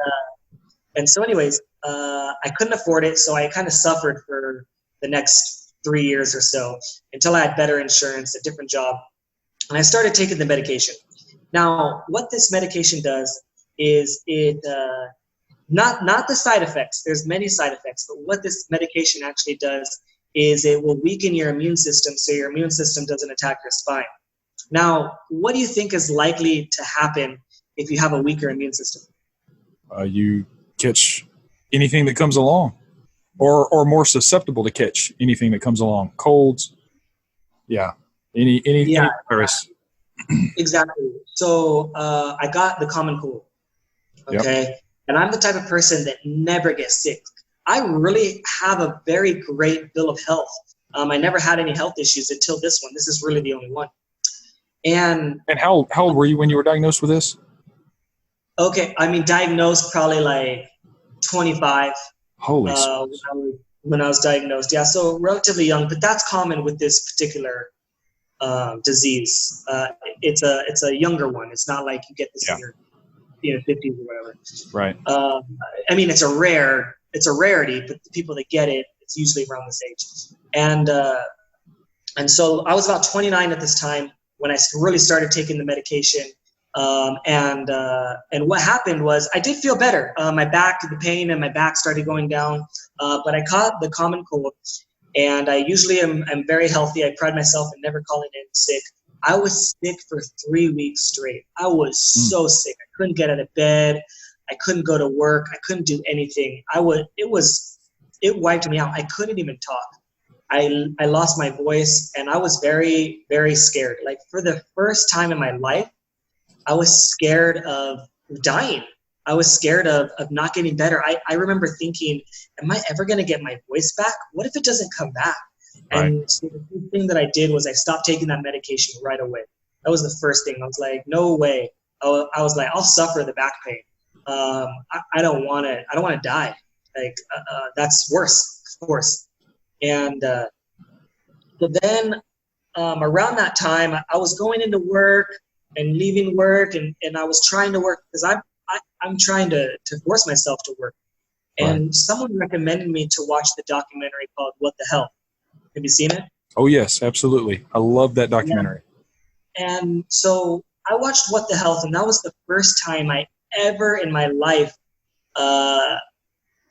Speaker 3: And so anyways, I couldn't afford it, so I kind of suffered for the next 3 years or so until I had better insurance, a different job, and I started taking the medication. Now, what this medication does is it not the side effects. There's many side effects, but what this medication actually does is it will weaken your immune system, so your immune system doesn't attack your spine. Now, what do you think is likely to happen if you have a weaker immune system?
Speaker 2: You catch anything that comes along, or more susceptible to catch anything that comes along. Colds, any virus.
Speaker 3: Exactly. So I got the common cold. Okay. Yep. And I'm the type of person that never gets sick. I really have a very great bill of health. I never had any health issues until this one. This is really the only one. And
Speaker 2: how old were you when you were diagnosed with this?
Speaker 3: Okay, I mean, diagnosed probably like 25.
Speaker 2: Holy
Speaker 3: when I was diagnosed. Yeah, so relatively young, but that's common with this particular disease. It's a younger one. It's not like you get this in your 50s or whatever.
Speaker 2: Right.
Speaker 3: I mean, it's a rarity, but the people that get it, it's usually around this age. And so I was about 29 at this time when I really started taking the medication. And what happened was I did feel better. The pain in my back started going down, but I caught the common cold, and I usually am very healthy. I pride myself in never calling in sick. I was sick for 3 weeks straight. I was so sick. I couldn't get out of bed. I couldn't go to work. I couldn't do anything. It wiped me out. I couldn't even talk. I lost my voice, and I was very, very scared. Like, for the first time in my life, I was scared of dying. I was scared of not getting better. I remember thinking, am I ever going to get my voice back? What if it doesn't come back? Right. And so the first thing that I did was I stopped taking that medication right away. That was the first thing. I was like, no way. I was like, I'll suffer the back pain. I don't want to die. Like, that's worse, of course. And but then around that time, I was going into work and leaving work, and I was trying to work because I'm trying to force myself to work. And right. Someone recommended me to watch the documentary called What the Hell. Have you seen it?
Speaker 2: Oh, yes, absolutely. I love that documentary.
Speaker 3: Yeah. And so I watched What the Health, and that was the first time I ever in my life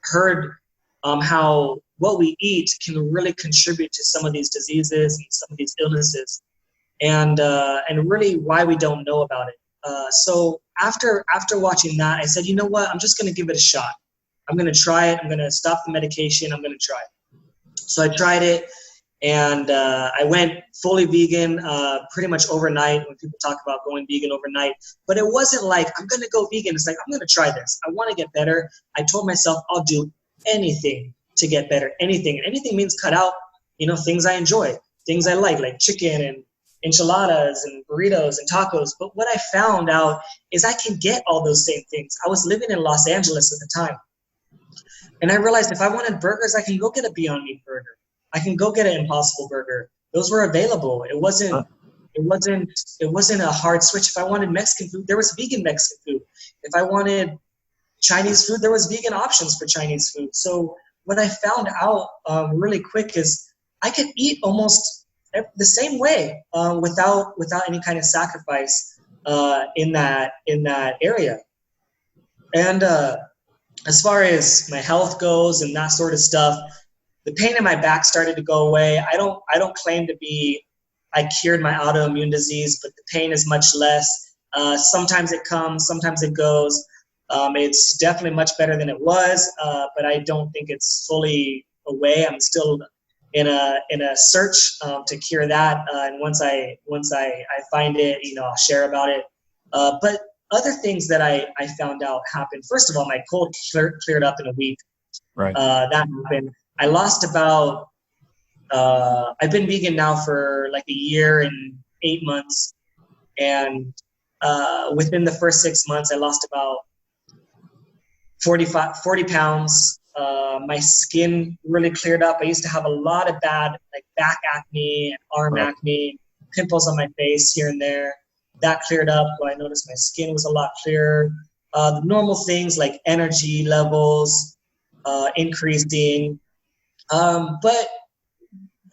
Speaker 3: heard how what we eat can really contribute to some of these diseases and some of these illnesses, and really why we don't know about it. So after watching that, I said, you know what? I'm just going to give it a shot. I'm going to try it. I'm going to stop the medication. I'm going to try it. So I tried it, and I went fully vegan pretty much overnight. When people talk about going vegan overnight, but it wasn't like I'm going to go vegan. It's like, I'm going to try this. I want to get better. I told myself I'll do anything to get better. Anything means cut out, things I enjoy, things I like chicken and enchiladas and burritos and tacos. But what I found out is I can get all those same things. I was living in Los Angeles at the time, and I realized if I wanted burgers, I can go get a Beyond Meat burger. I can go get an Impossible burger. Those were available. It wasn't a hard switch. If I wanted Mexican food, there was vegan Mexican food. If I wanted Chinese food, there was vegan options for Chinese food. So what I found out really quick is I could eat almost the same way without any kind of sacrifice in that area. And as far as my health goes and that sort of stuff, the pain in my back started to go away. I don't claim to be I cured my autoimmune disease, but the pain is much less. Sometimes it comes, sometimes it goes. It's definitely much better than it was, but I don't think it's fully away. I'm still in a search to cure that, and once I find it, I'll share about it. But other things that I found out happened. First of all, my cold cleared up in a week.
Speaker 2: Right.
Speaker 3: That happened. I lost about. I've been vegan now for like a year and 8 months, and within the first 6 months, I lost about 40 pounds. My skin really cleared up. I used to have a lot of bad back acne and arm acne. pimples on my face here and there. That cleared up. I noticed my skin was a lot clearer. The normal things like energy levels increasing. But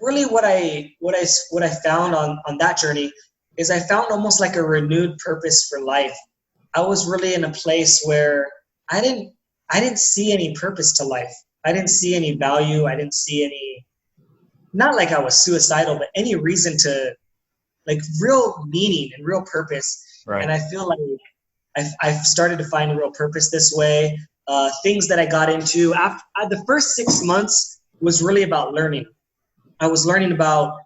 Speaker 3: really, what I found on that journey is I found almost like a renewed purpose for life. I was really in a place where I didn't see any purpose to life. I didn't see any value. I didn't see any, not like I was suicidal, but any reason to, like, real meaning and real purpose.
Speaker 2: Right.
Speaker 3: And I feel like I've started to find a real purpose this way. Things that I got into after the first 6 months was really about learning. I was learning about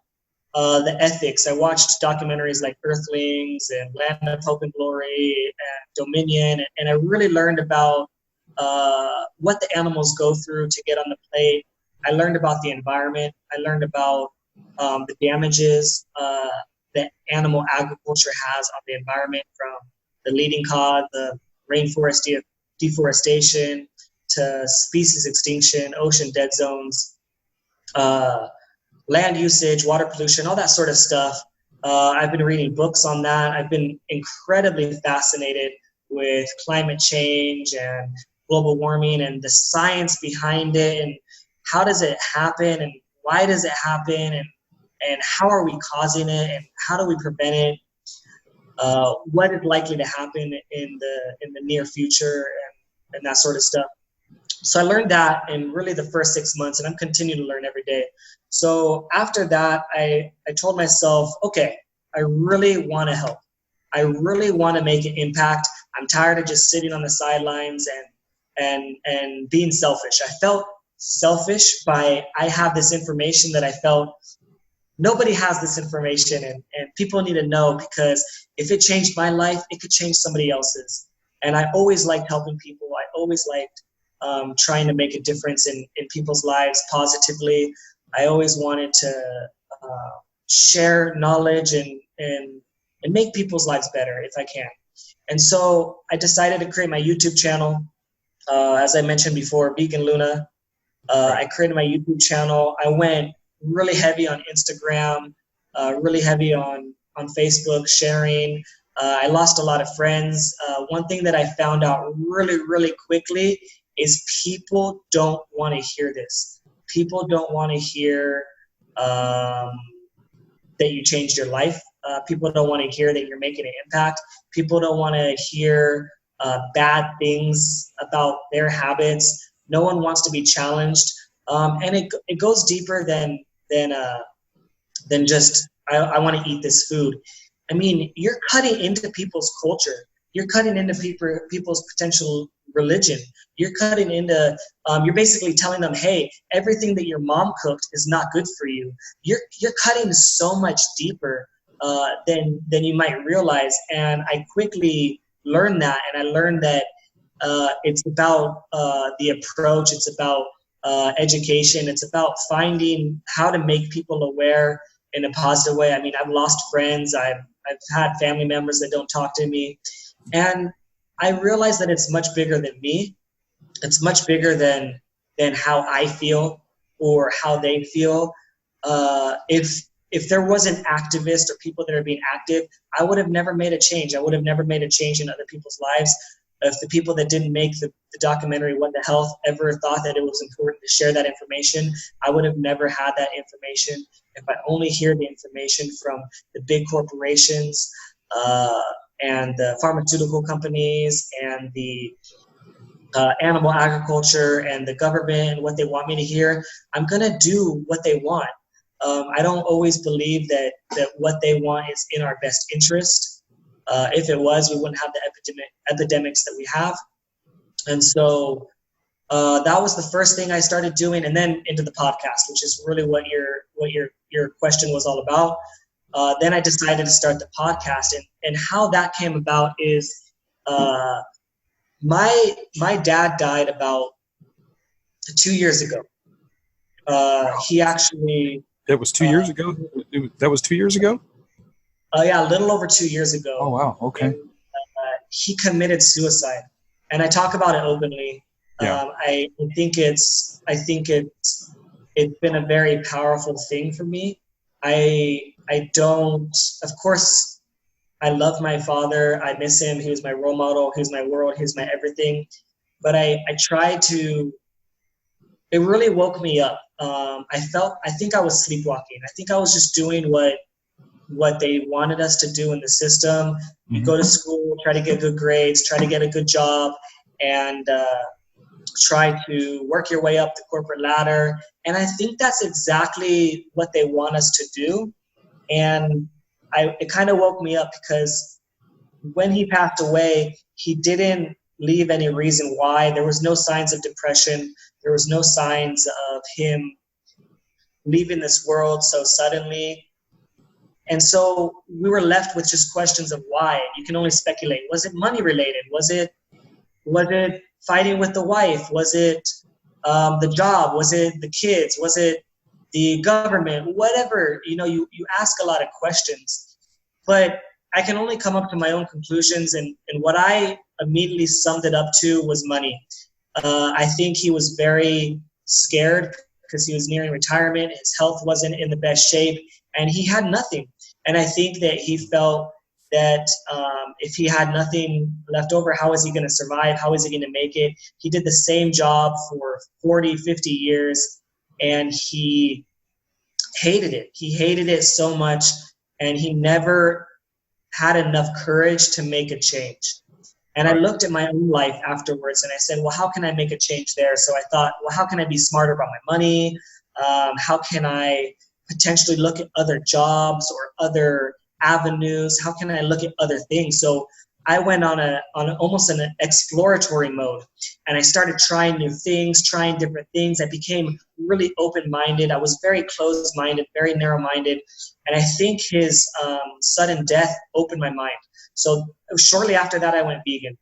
Speaker 3: the ethics. I watched documentaries like Earthlings and Land of Hope and Glory and Dominion, and I really learned about what the animals go through to get on the plate. I learned about the environment. I learned about the damages that animal agriculture has on the environment, from the leading cause, the rainforest deforestation, to species extinction, ocean dead zones, land usage, water pollution, all that sort of stuff. I've been reading books on that. I've been incredibly fascinated with climate change and global warming and the science behind it, and how does it happen, and why does it happen, and how are we causing it, and how do we prevent it? What is likely to happen in the near future, and that sort of stuff. So I learned that in really the first 6 months, and I'm continuing to learn every day. So after that, I told myself, okay, I really want to help. I really want to make an impact. I'm tired of just sitting on the sidelines and being selfish. I felt selfish by, I have this information that I felt nobody has this information, and people need to know, because if it changed my life, it could change somebody else's. And I always liked helping people. I always liked trying to make a difference in people's lives positively. I always wanted to share knowledge and make people's lives better if I can. And so I decided to create my YouTube channel. As I mentioned before, Vegan Luna. I created my YouTube channel. I went really heavy on Instagram, really heavy on Facebook, sharing. I lost a lot of friends. One thing that I found out really, really quickly is people don't want to hear this. People don't want to hear that you changed your life. People don't want to hear that you're making an impact. People don't want to hear bad things about their habits. No one wants to be challenged. And it goes deeper than just, I want to eat this food. I mean, you're cutting into people's culture. You're cutting into people's potential religion. You're cutting into, you're basically telling them, hey, everything that your mom cooked is not good for you. You're cutting so much deeper than you might realize. And I quickly learned that, and I learned that it's about the approach. It's about education. It's about finding how to make people aware in a positive way. I mean, I've lost friends. I've had family members that don't talk to me. And I realized that it's much bigger than me. It's much bigger than how I feel or how they feel. If there wasn't activists or people that are being active, I would have never made a change. I would have never made a change in other people's lives. If the people that didn't make the documentary What the Health ever thought that it was important to share that information, I would have never had that information. If I only hear the information from the big corporations and the pharmaceutical companies and the animal agriculture and the government and what they want me to hear, I'm going to do what they want. I don't always believe that what they want is in our best interest. If it was, we wouldn't have the epidemics that we have. And so that was the first thing I started doing, and then into the podcast, which is really what your question was all about. Then I decided to start the podcast, and how that came about is my dad died about 2 years ago. He actually.
Speaker 2: That was 2 years ago? That was 2 years ago?
Speaker 3: Yeah, a little over 2 years ago.
Speaker 2: Oh, wow. Okay.
Speaker 3: And, he committed suicide, and I talk about it openly.
Speaker 2: Yeah.
Speaker 3: I think it's been a very powerful thing for me. I don't, of course, I love my father. I miss him. He was my role model. He was my world. He was my everything. But I try to, it really woke me up. I think I was sleepwalking. I think I was just doing what they wanted us to do in the system. You go to school, try to get good grades, try to get a good job, and try to work your way up the corporate ladder. And I think that's exactly what they want us to do. And it kind of woke me up because when he passed away, he didn't leave any reason why. There was no signs of depression. There was no signs of him leaving this world so suddenly. And so we were left with just questions of why. You can only speculate. Was it money related? Was it fighting with the wife? Was it the job? Was it the kids? Was it the government? Whatever, you ask a lot of questions. But I can only come up to my own conclusions, and what I immediately summed it up to was money. I think he was very scared because he was nearing retirement. His health wasn't in the best shape, and he had nothing. And I think that he felt that if he had nothing left over, how is he going to survive? How is he going to make it? He did the same job for 40, 50 years, and he hated it. He hated it so much, and he never had enough courage to make a change. And I looked at my own life afterwards, and I said, well, how can I make a change there? So I thought, well, how can I be smarter about my money? How can I potentially look at other jobs or other avenues? How can I look at other things? So I went on almost an exploratory mode, and I started trying new things, trying different things. I became really open-minded. I was very closed-minded, very narrow-minded. And I think his sudden death opened my mind. So shortly after that, I went vegan.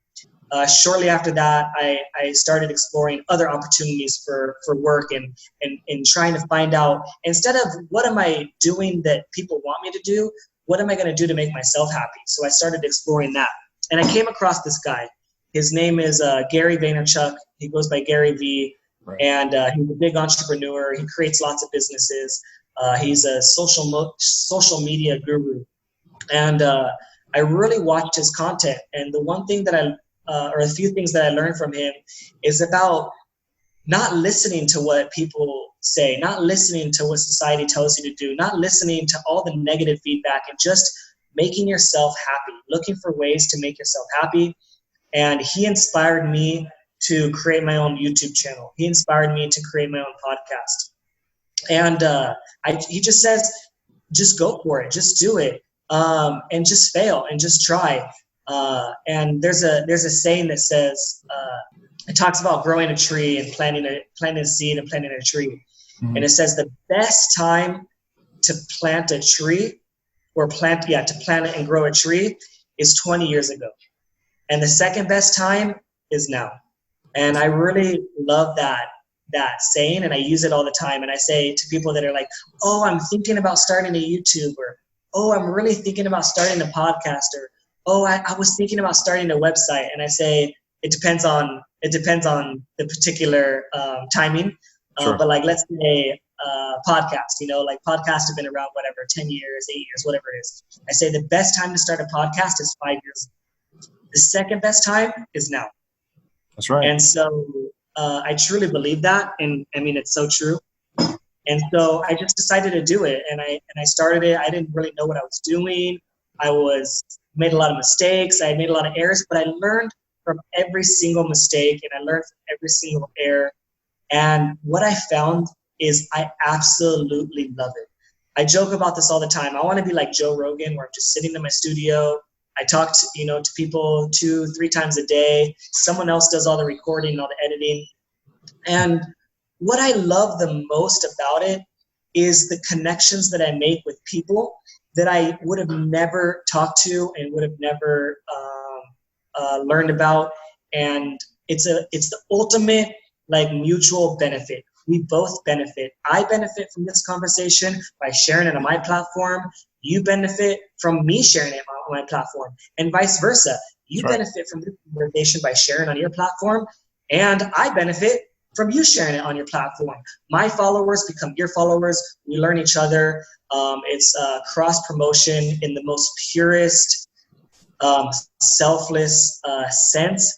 Speaker 3: Shortly after that, I started exploring other opportunities for work and trying to find out, instead of what am I doing that people want me to do, what am I going to do to make myself happy? So I started exploring that. And I came across this guy. His name is Gary Vaynerchuk. He goes by Gary V. Right. And he's a big entrepreneur. He creates lots of businesses. He's a social media guru. And I really watched his content. And the one thing that or a few things that I learned from him is about not listening to what people say, not listening to what society tells you to do, not listening to all the negative feedback, and just making yourself happy, looking for ways to make yourself happy. And he inspired me to create my own YouTube channel. He inspired me to create my own podcast. And he just says, just go for it, just do it, and just fail and just try. And there's a saying that says, it talks about growing a tree and planting a seed and planting a tree. Mm-hmm. And it says the best time to plant a tree to plant it and grow a tree is 20 years ago. And the second best time is now. And I really love that saying, and I use it all the time. And I say to people that are like, oh, I'm thinking about starting a YouTube, or, oh, I'm really thinking about starting a podcast, or, oh, I was thinking about starting a website. And I say, it depends on the particular timing.
Speaker 2: Sure.
Speaker 3: But like, let's say podcast, like podcasts have been around, 10 years, 8 years, whatever it is. I say the best time to start a podcast is 5 years. The second best time is now.
Speaker 2: That's right.
Speaker 3: And so I truly believe that. And I mean, it's so true. And so I just decided to do it. And I started it. I didn't really know what I was doing. I made a lot of mistakes. I made a lot of errors, but I learned from every single mistake, and I learned from every single error. And what I found is I absolutely love it. I joke about this all the time. I want to be like Joe Rogan, where I'm just sitting in my studio. I talk to people 2-3 times a day. Someone else does all the recording and all the editing. And what I love the most about it is the connections that I make with people that I would have never talked to and would have never learned about. And it's the ultimate mutual benefit. We both benefit. I benefit from this conversation by sharing it on my platform. You benefit from me sharing it on my platform, and vice versa. You benefit from this conversation by sharing on your platform, and I benefit from you sharing it on your platform. My followers become your followers. We learn each other. It's cross promotion in the most purest, selfless sense.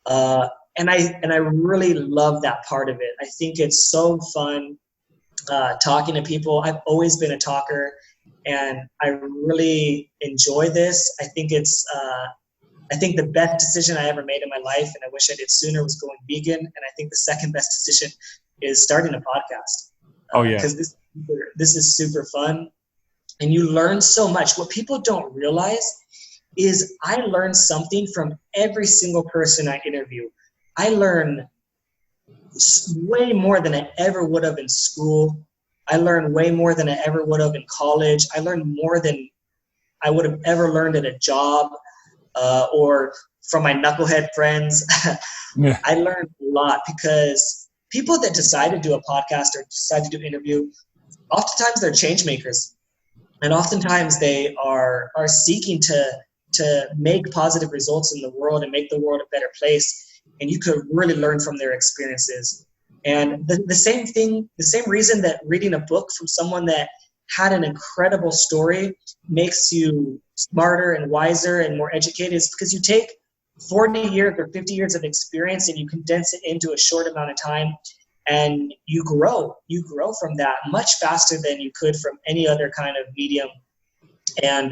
Speaker 3: And I really love that part of it. I think it's so fun talking to people. I've always been a talker, and I really enjoy this. I think it's I think the best decision I ever made in my life, and I wish I did sooner, was going vegan. And I think the second best decision is starting a podcast.
Speaker 2: Oh yeah,
Speaker 3: because this is super fun, and you learn so much. What people don't realize is I learn something from every single person I interview. I learn way more than I ever would have in school. I learned way more than I ever would have in college. I learned more than I would have ever learned at a job or from my knucklehead friends.
Speaker 2: yeah.
Speaker 3: I learned a lot because people that decide to do a podcast or decide to do an interview, oftentimes they're change makers. And oftentimes they are seeking to make positive results in the world and make the world a better place. And you could really learn from their experiences. And the same reason that reading a book from someone that had an incredible story makes you smarter and wiser and more educated is because you take 40 years or 50 years of experience and you condense it into a short amount of time, and you grow from that much faster than you could from any other kind of medium. And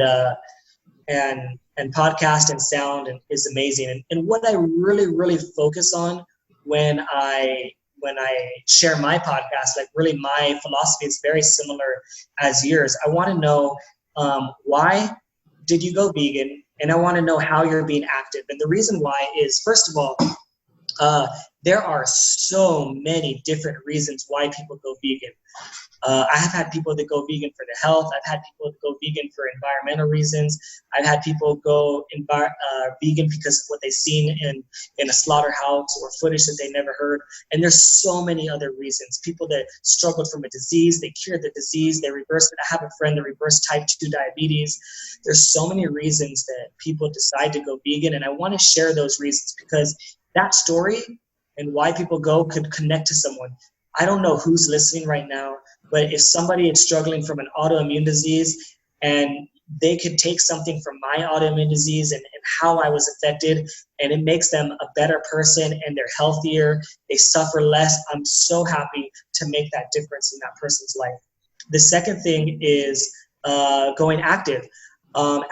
Speaker 3: podcast and sound is amazing. And what I really focus on when I share my podcast, like really my philosophy is very similar as yours. I want to know why did you go vegan, and I want to know how you're being active. And the reason why is, first of all, there are so many different reasons why people go vegan. I have had people that go vegan for the health. I've had people that go vegan for environmental reasons. I've had people go vegan because of what they've seen in a slaughterhouse or footage that they never heard. And there's so many other reasons. People that struggled from a disease, they cured the disease, they reversed it. I have a friend that reversed type 2 diabetes. There's so many reasons that people decide to go vegan, and I want to share those reasons because that story and why people go could connect to someone. I don't know who's listening right now, but if somebody is struggling from an autoimmune disease and they could take something from my autoimmune disease and how I was affected, and it makes them a better person and they're healthier, they suffer less, I'm so happy to make that difference in that person's life. The second thing is going active.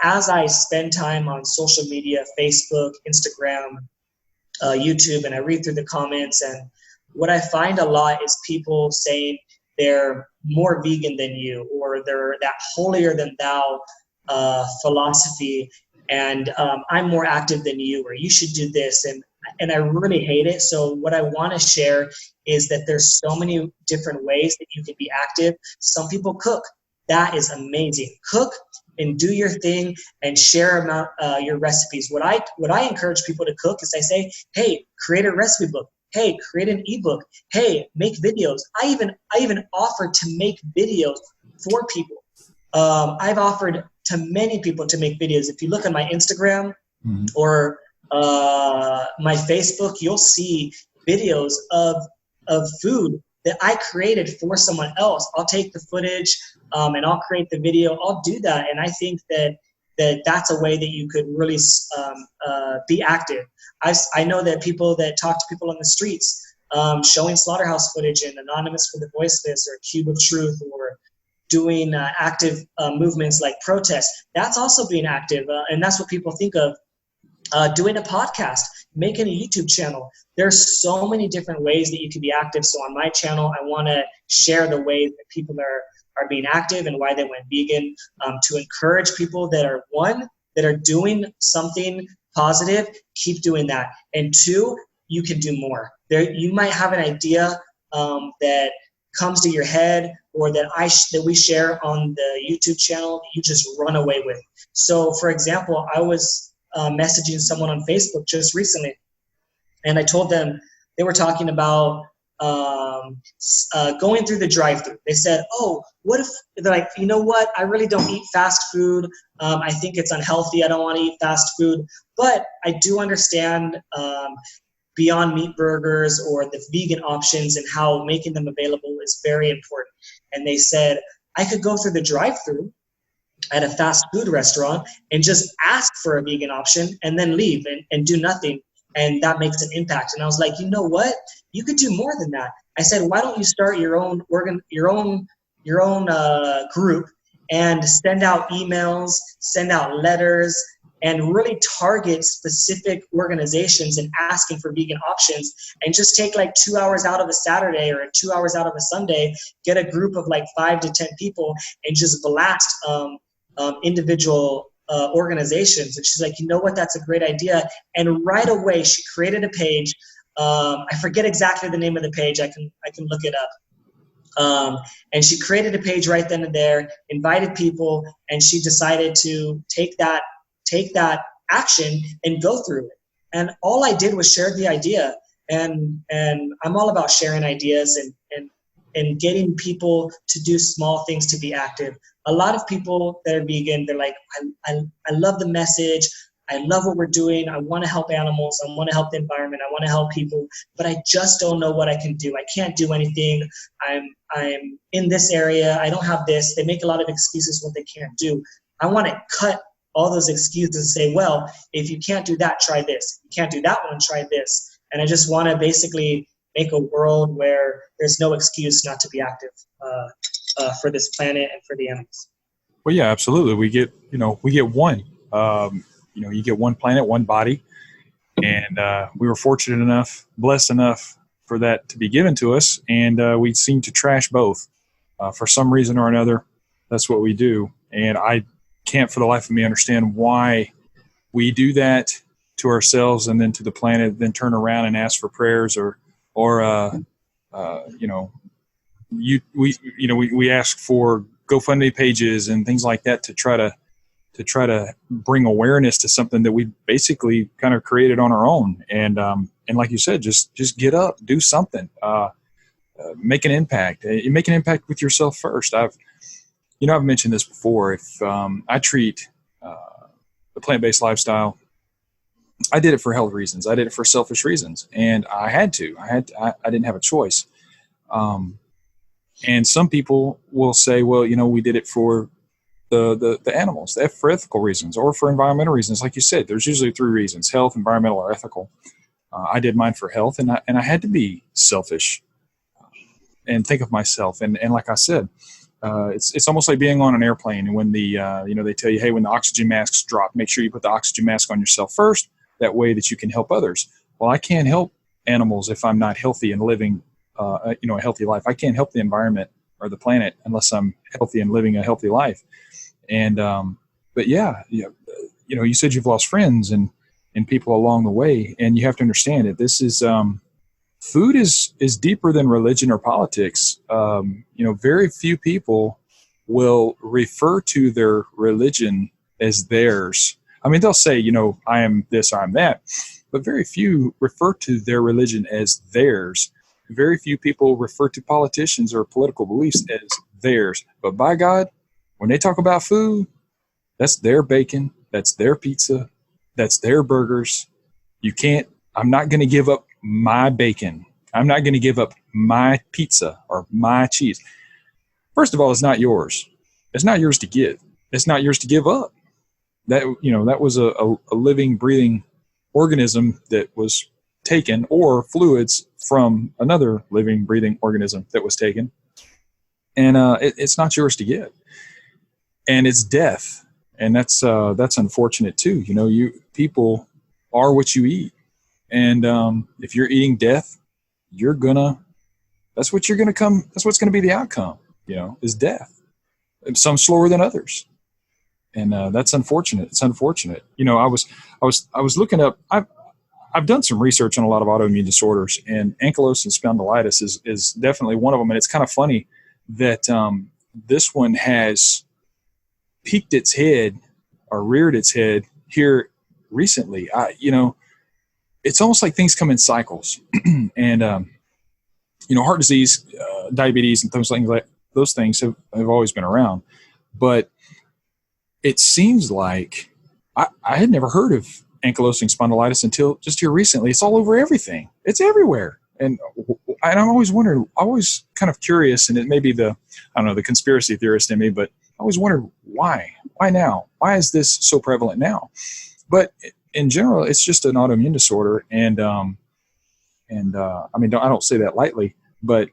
Speaker 3: As I spend time on social media, Facebook, Instagram, YouTube, and I read through the comments, and what I find a lot is people saying they're more vegan than you, or they're that holier than thou philosophy, and I'm more active than you, or you should do this, and I really hate it. So what I want to share is that there's so many different ways that you can be active. Some people cook. That is amazing. Cook and do your thing and share your recipes. What I encourage people to cook is I say, hey, create a recipe book. Hey, create an ebook. Hey, make videos. I even offer to make videos for people. I've offered to many people to make videos. If you look on my Instagram or my Facebook, you'll see videos of food that I created for someone else. I'll take the footage and I'll create the video. I'll do that, and I think that's a way that you could really be active. I know that people that talk to people on the streets, showing slaughterhouse footage and Anonymous for the Voiceless or Cube of Truth, or doing active movements like protest, that's also being active. And that's what people think of. Doing a podcast, making a YouTube channel. There's so many different ways that you can be active. So on my channel, I want to share the ways that people are being active and why they went vegan, to encourage people that are doing something positive, keep doing that. And two, you can do more. You might have an idea that comes to your head, or that we share on the YouTube channel that you just run away with. So for example, I was messaging someone on Facebook just recently, and I told them, they were talking about going through the drive-thru. They said, oh, what if, they're like, you know what, I really don't eat fast food. I think it's unhealthy. I don't want to eat fast food. But I do understand Beyond Meat burgers or the vegan options and how making them available is very important. And they said, I could go through the drive-through at a fast food restaurant and just ask for a vegan option and then leave and do nothing. And that makes an impact. And I was like, you know what? You could do more than that. I said, why don't you start your own group and send out emails, send out letters, and really target specific organizations and asking for vegan options, and just take like 2 hours out of a Saturday or 2 hours out of a Sunday, get a group of like 5 to 10 people and just blast individual organizations. And she's like, you know what, that's a great idea. And right away she created a page. I forget exactly the name of the page. I can look it up. And she created a page right then and there, invited people, and she decided to take that action and go through it. And all I did was share the idea. And I'm all about sharing ideas and getting people to do small things to be active. A lot of people that are vegan, they're like, I love the message. I love what we're doing. I want to help animals. I want to help the environment. I want to help people, but I just don't know what I can do. I can't do anything. I'm in this area. I don't have this. They make a lot of excuses what they can't do. I want to cut all those excuses and say, well, if you can't do that, try this. If you can't do that one, try this. And I just want to basically make a world where there's no excuse not to be active for this planet and for the animals.
Speaker 2: Well, yeah, absolutely. We get one. You get one planet, one body, and we were fortunate enough, blessed enough for that to be given to us, and we seem to trash both for some reason or another. That's what we do, and I can't for the life of me understand why we do that to ourselves and then to the planet, then turn around and ask for prayers or we ask for GoFundMe pages and things like that to try to bring awareness to something that we basically kind of created on our own. And like you said, just get up, do something, make an impact. You make an impact with yourself first. I've mentioned this before. If I treat the plant-based lifestyle, I did it for health reasons. I did it for selfish reasons, and I had to. I didn't have a choice. And some people will say, well, we did it for the animals, for ethical reasons or for environmental reasons. Like you said, there's usually 3 reasons: health, environmental, or ethical. I did mine for health, and I had to be selfish and think of myself. And like I said, it's almost like being on an airplane. And when they tell you, hey, when the oxygen masks drop, make sure you put the oxygen mask on yourself first. That way that you can help others. Well, I can't help animals if I'm not healthy and living a healthy life. I can't help the environment or the planet unless I'm healthy and living a healthy life. And but you said you've lost friends and people along the way, and you have to understand that this is food is deeper than religion or politics. Very few people will refer to their religion as theirs. I mean, they'll say, I am this, I am that, but very few refer to their religion as theirs. Very few people refer to politicians or political beliefs as theirs. But by God, when they talk about food, that's their bacon, that's their pizza, that's their burgers. I'm not going to give up my bacon. I'm not going to give up my pizza or my cheese. First of all, it's not yours. It's not yours to get. It's not yours to give up. That was a living, breathing organism that was taken, or fluids from another living, breathing organism that was taken. And it's not yours to get. And it's death. And that's unfortunate too. People are what you eat. And if you're eating death, that's what's going to be the outcome, is death. Some slower than others. And that's unfortunate. It's unfortunate. I was looking up, I've done some research on a lot of autoimmune disorders, and ankylosing spondylitis is definitely one of them. And it's kind of funny that this one has peeked its head or reared its head here recently. It's almost like things come in cycles. And, heart disease, diabetes, and things like those things have always been around. But it seems like I had never heard of ankylosing spondylitis until just here recently. It's all over everything. It's everywhere. And I'm always wondering, always kind of curious, and it may be the conspiracy theorist in me, but I always wondered why now? Why is this so prevalent now? But in general, it's just an autoimmune disorder. And I don't say that lightly, but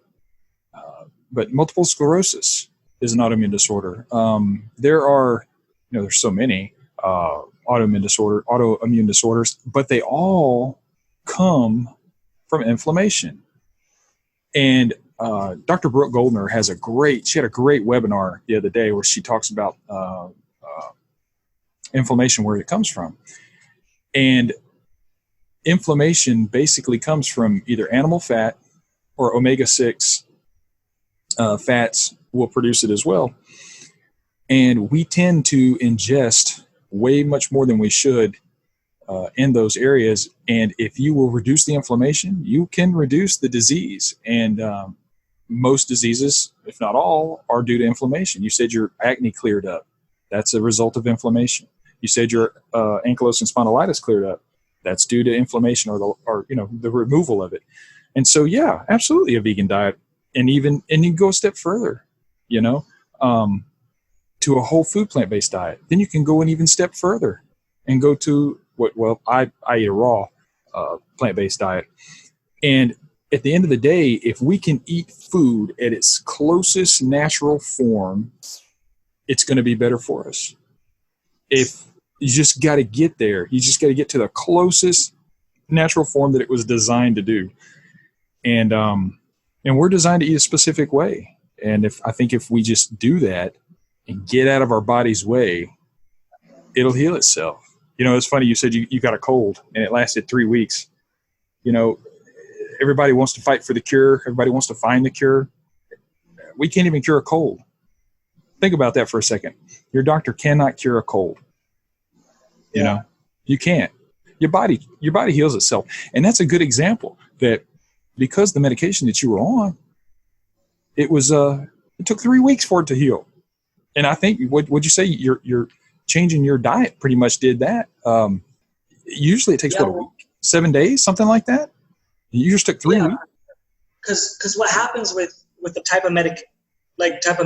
Speaker 2: multiple sclerosis is an autoimmune disorder. There are, there's so many autoimmune disorders, but they all come from inflammation. And Dr. Brooke Goldner had a great webinar the other day where she talks about inflammation, where it comes from. And inflammation basically comes from either animal fat or omega-6 fats will produce it as well. And we tend to ingest way much more than we should in those areas. And if you will reduce the inflammation, you can reduce the disease. And most diseases, if not all, are due to inflammation. You said your acne cleared up. That's a result of inflammation. You said your ankylosing spondylitis cleared up. That's due to inflammation or the removal of it. And so, yeah, absolutely a vegan diet. And you go a step further, to a whole food plant-based diet. Then you can go an even step further and go to I eat a raw plant-based diet. And at the end of the day, if we can eat food at its closest natural form, it's going to be better for us. If you just got to get there, you just got to get to the closest natural form that it was designed to do. And we're designed to eat a specific way. And I think if we just do that and get out of our body's way, it'll heal itself. It's funny, you said you got a cold and it lasted 3 weeks. Everybody wants to fight for the cure. Everybody wants to find the cure. We can't even cure a cold. Think about that for a second. Your doctor cannot cure a cold. You can't. Your body heals itself. And that's a good example that because the medication that you were on, it took 3 weeks for it to heal. And I think, would you say you're changing your diet pretty much did that? Usually it takes a week, 7 days, something like that. You just took 3 weeks.
Speaker 3: Because what happens with the type of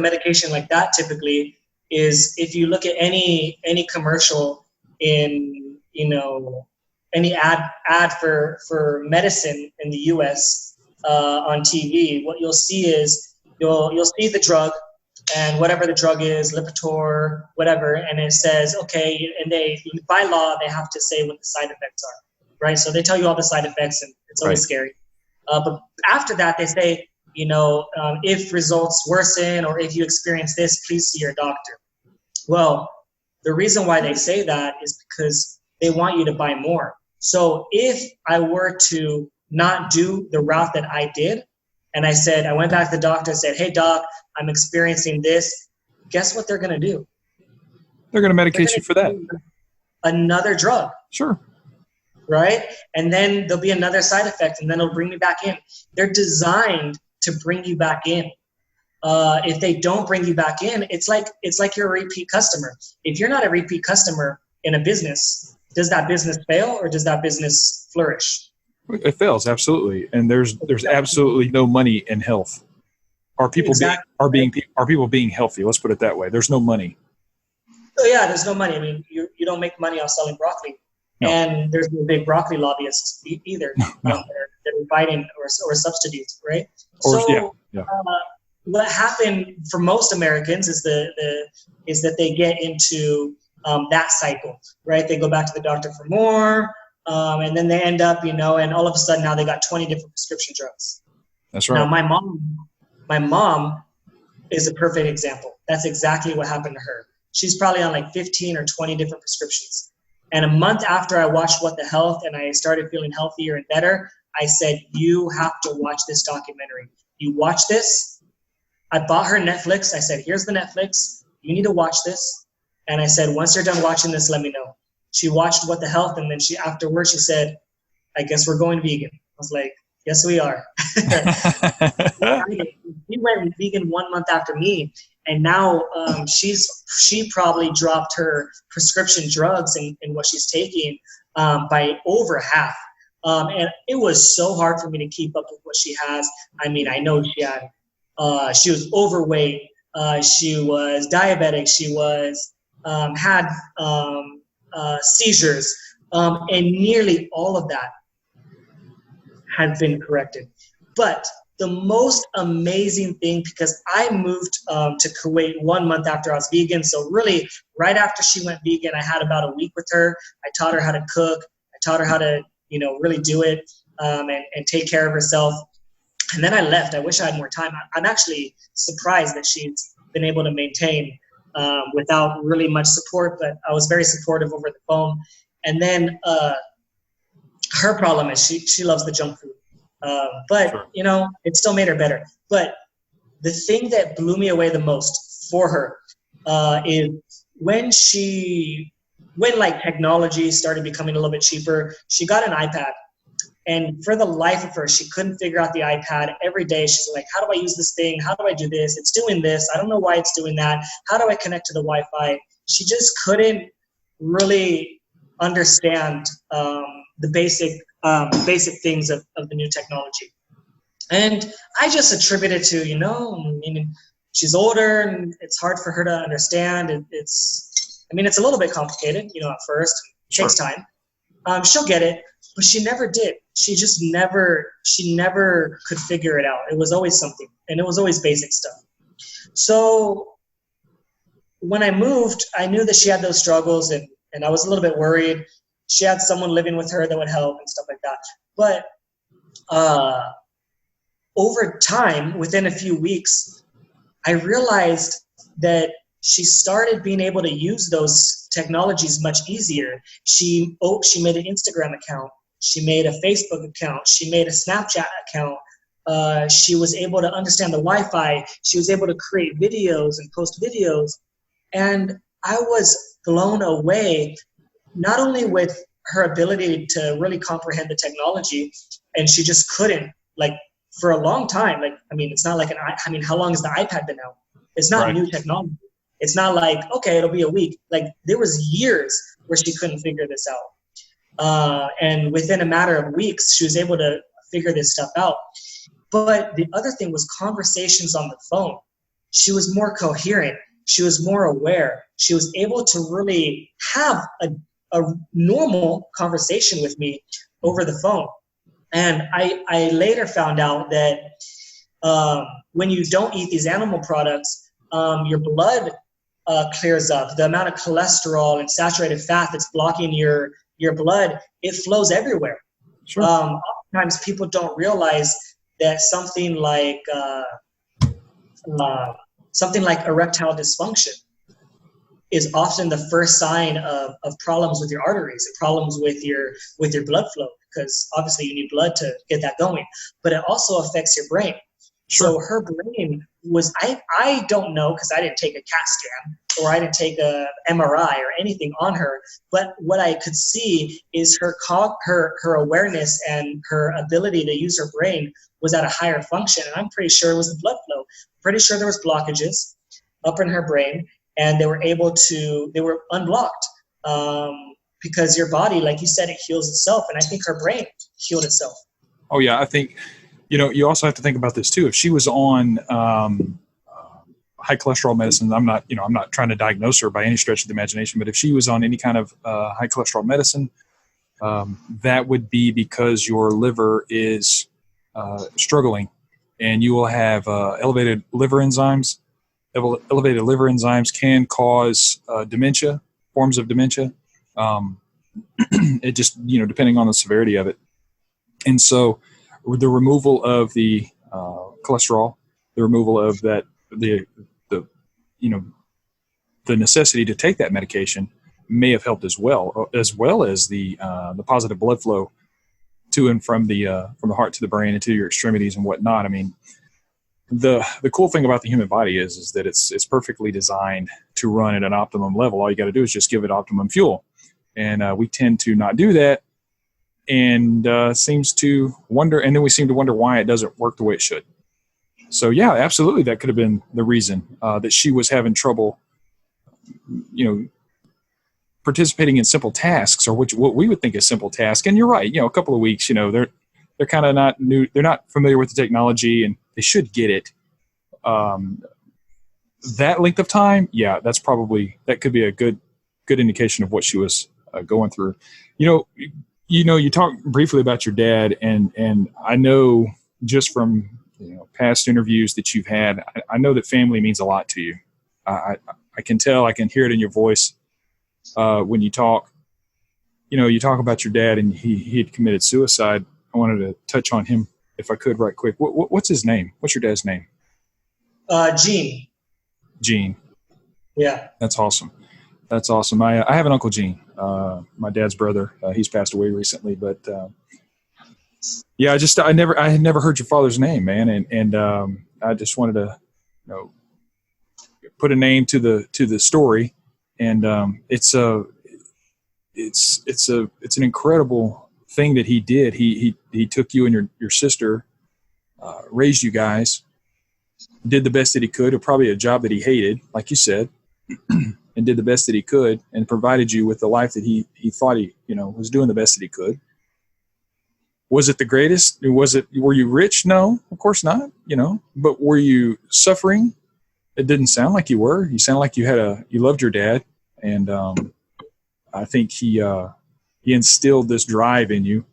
Speaker 3: medication like that typically is if you look at any commercial in any ad for medicine in the U.S. On TV, what you'll see is you'll see the drug and whatever the drug is, Lipitor, whatever, and it says, okay, and they, by law, they have to say what the side effects are, right? So they tell you all the side effects, and it's always scary. But after that, they say, if results worsen or if you experience this, please see your doctor. Well, the reason why they say that is because they want you to buy more. So if I were to not do the route that I did, and I went back to the doctor and said, hey, doc, I'm experiencing this. Guess what they're going to do?
Speaker 2: They're going to medicate you for that.
Speaker 3: Another drug.
Speaker 2: Sure.
Speaker 3: Right? And then there'll be another side effect, and then it'll bring me back in. They're designed to bring you back in. If they don't bring you back in, it's like you're a repeat customer. If you're not a repeat customer in a business, does that business fail or does that business flourish?
Speaker 2: It fails, absolutely. And there's absolutely no money in health. Are people being healthy? Let's put it that way. There's no money.
Speaker 3: Oh yeah, there's no money. I mean, you don't make money off selling broccoli, no. And there's no big broccoli lobbyists either. No. That are fighting or substitutes, right? What happened for most Americans is that they get into that cycle, right? They go back to the doctor for more, and then they end up, and all of a sudden now they got 20 different prescription drugs.
Speaker 2: That's right.
Speaker 3: Now my mom is a perfect example. That's exactly what happened to her. She's probably on like 15 or 20 different prescriptions. And a month after I watched What the Health and I started feeling healthier and better, I said, you have to watch this documentary. You watch this. I bought her Netflix. I said, here's the Netflix. You need to watch this. And I said, once you're done watching this, let me know. She watched What the Health, and then afterwards she said, I guess we're going vegan. I was like, yes, we are. She went vegan 1 month after me, and now she probably dropped her prescription drugs and what she's taking by over half. And it was so hard for me to keep up with what she has. I mean, I know she was overweight. She was diabetic. She was had seizures, and nearly all of that had been corrected. But the most amazing thing, because I moved to Kuwait 1 month after I was vegan, so really right after she went vegan, I had about a week with her. I taught her how to cook. I taught her how to, really do it and take care of herself. And then I left. I wish I had more time. I'm actually surprised that she's been able to maintain without really much support, but I was very supportive over the phone. And then her problem is she loves the junk food. But,
Speaker 2: Sure.
Speaker 3: It still made her better. But the thing that blew me away the most for her is when technology started becoming a little bit cheaper, she got an iPad. And for the life of her, she couldn't figure out the iPad. Every day she's like, how do I use this thing? How do I do this? It's doing this. I don't know why it's doing that. How do I connect to the Wi-Fi? She just couldn't really understand the basic things of the new technology. And I just attribute it to, she's older and it's hard for her to understand. It's a little bit complicated, at first. It takes time. She'll get it, but she never did. She never could figure it out. It was always something, and it was always basic stuff. So when I moved, I knew that she had those struggles, and I was a little bit worried. She had someone living with her that would help and stuff like that. But over time, within a few weeks, I realized that she started being able to use those technologies much easier. She made an Instagram account. She made a Facebook account. She made a Snapchat account. She was able to understand the Wi-Fi. She was able to create videos and post videos. And I was blown away, not only with her ability to really comprehend the technology, and she just couldn't, for a long time. It's not like how long has the iPad been out? It's not new technology. It's not like, okay, it'll be a week. There was years where she couldn't figure this out. And within a matter of weeks, she was able to figure this stuff out. But the other thing was conversations on the phone. She was more coherent. She was more aware. She was able to really have a normal conversation with me over the phone. And I later found out that when you don't eat these animal products, your blood clears up. The amount of cholesterol and saturated fat that's blocking your blood, it flows everywhere.
Speaker 2: Sure.
Speaker 3: Oftentimes people don't realize that something like erectile dysfunction is often the first sign of problems with your arteries and problems with your blood flow, because obviously you need blood to get that going. But it also affects your brain.
Speaker 2: Sure.
Speaker 3: So her brain was, I don't know, because I didn't take a CAT scan or I didn't take a MRI or anything on her, but what I could see is her awareness and her ability to use her brain was at a higher function. And I'm pretty sure it was the blood flow. Pretty sure there was blockages up in her brain, and they were unblocked because your body, like you said, it heals itself. And I think her brain healed itself.
Speaker 2: Oh yeah. I think, you also have to think about this too. If she was on high cholesterol medicine, I'm not trying to diagnose her by any stretch of the imagination, but if she was on any kind of high cholesterol medicine, that would be because your liver is struggling, and you will have elevated liver enzymes. Elevated liver enzymes can cause dementia, forms of dementia. It just, depending on the severity of it. And so the removal of the cholesterol, the removal of that, the necessity to take that medication may have helped as well as the positive blood flow to and from the heart to the brain and to your extremities and whatnot. I mean, the cool thing about the human body is that it's perfectly designed to run at an optimum level. All you got to do is just give it optimum fuel, and we tend to not do that, and seems to wonder, and then we seem to wonder why it doesn't work the way it should. So yeah, absolutely, that could have been the reason that she was having trouble, participating in simple tasks, or what we would think is simple tasks. And you're right, a couple of weeks, they're kind of not new. They're not familiar with the technology, and they should get it. That length of time, yeah, that could be a good indication of what she was going through. You talked briefly about your dad, and I know just from past interviews that you've had, I know that family means a lot to you. I can tell, I can hear it in your voice when you talk. You talk about your dad, and he had committed suicide. I wanted to touch on him if I could right quick. What's his name? What's your dad's name?
Speaker 3: Gene.
Speaker 2: Gene.
Speaker 3: Yeah.
Speaker 2: That's awesome. That's awesome. I have an Uncle Gene, my dad's brother. He's passed away recently, but yeah, I had never heard your father's name, man, and I just wanted to put a name to the story, and it's an incredible thing that he did. He took you and your sister, raised you guys, did the best that he could, or probably a job that he hated, like you said, and did the best that he could, and provided you with the life that he thought he was doing the best that he could. Was it the greatest? Were you rich? No, of course not. But were you suffering? It didn't sound like you were. You sounded like you loved your dad, and I think he instilled this drive in you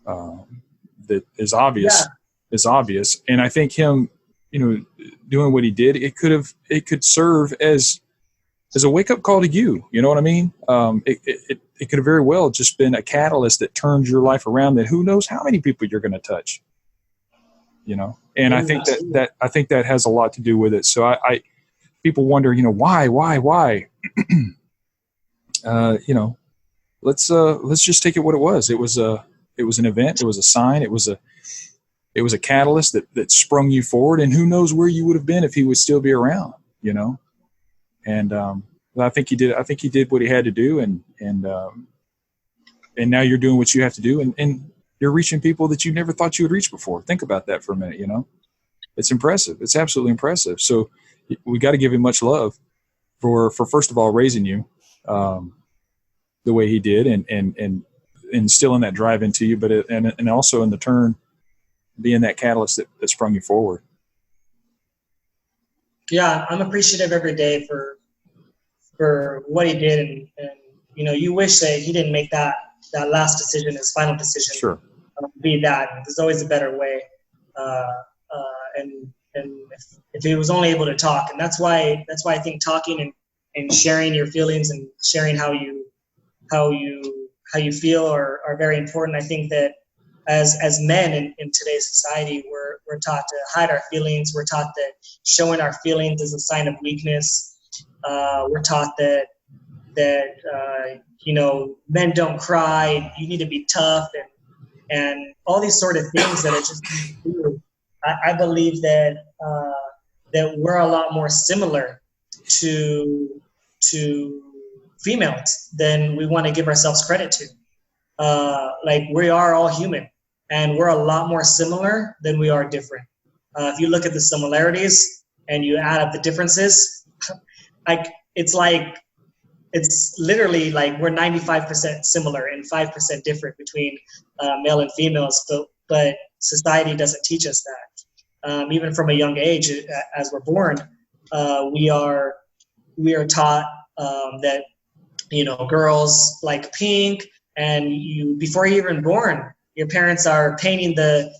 Speaker 2: that is obvious.
Speaker 3: Yeah.
Speaker 2: Is obvious, and I think him, doing what he did, it could serve as a wake up call to you. You know what I mean? It could have very well just been a catalyst that turned your life around. That who knows how many people you're going to touch. And I think that has a lot to do with it. So I people wonder, why? Let's just take it what it was. It was an event. It was a sign. It was a catalyst that sprung you forward. And who knows where you would have been if he would still be around. And I think he did what he had to do, and now you're doing what you have to do, and you're reaching people that you never thought you would reach before. Think about that for a minute. It's impressive. It's absolutely impressive. So we got to give him much love for first of all raising you the way he did, and instilling that drive into you, but and also in the turn being that catalyst that sprung you forward.
Speaker 3: Yeah, I'm appreciative every day for what he did, and you wish that he didn't make that last decision, his final decision.
Speaker 2: Sure.
Speaker 3: Be that. There's always a better way, and if he was only able to talk, and that's why I think talking and sharing your feelings and sharing how you feel are very important. I think that as men in today's society, we're taught to hide our feelings. We're taught that showing our feelings is a sign of weakness. We're taught that men don't cry. You need to be tough, and all these sort of things that are just true. I believe that we're a lot more similar to females than we want to give ourselves credit to. Like, we are all human, and we're a lot more similar than we are different. If you look at the similarities and you add up the differences, it's literally like we're 95% similar and 5% different between male and females, but society doesn't teach us that. Even from a young age, as we're born, we are taught that girls like pink, and before you're even born, your parents are painting the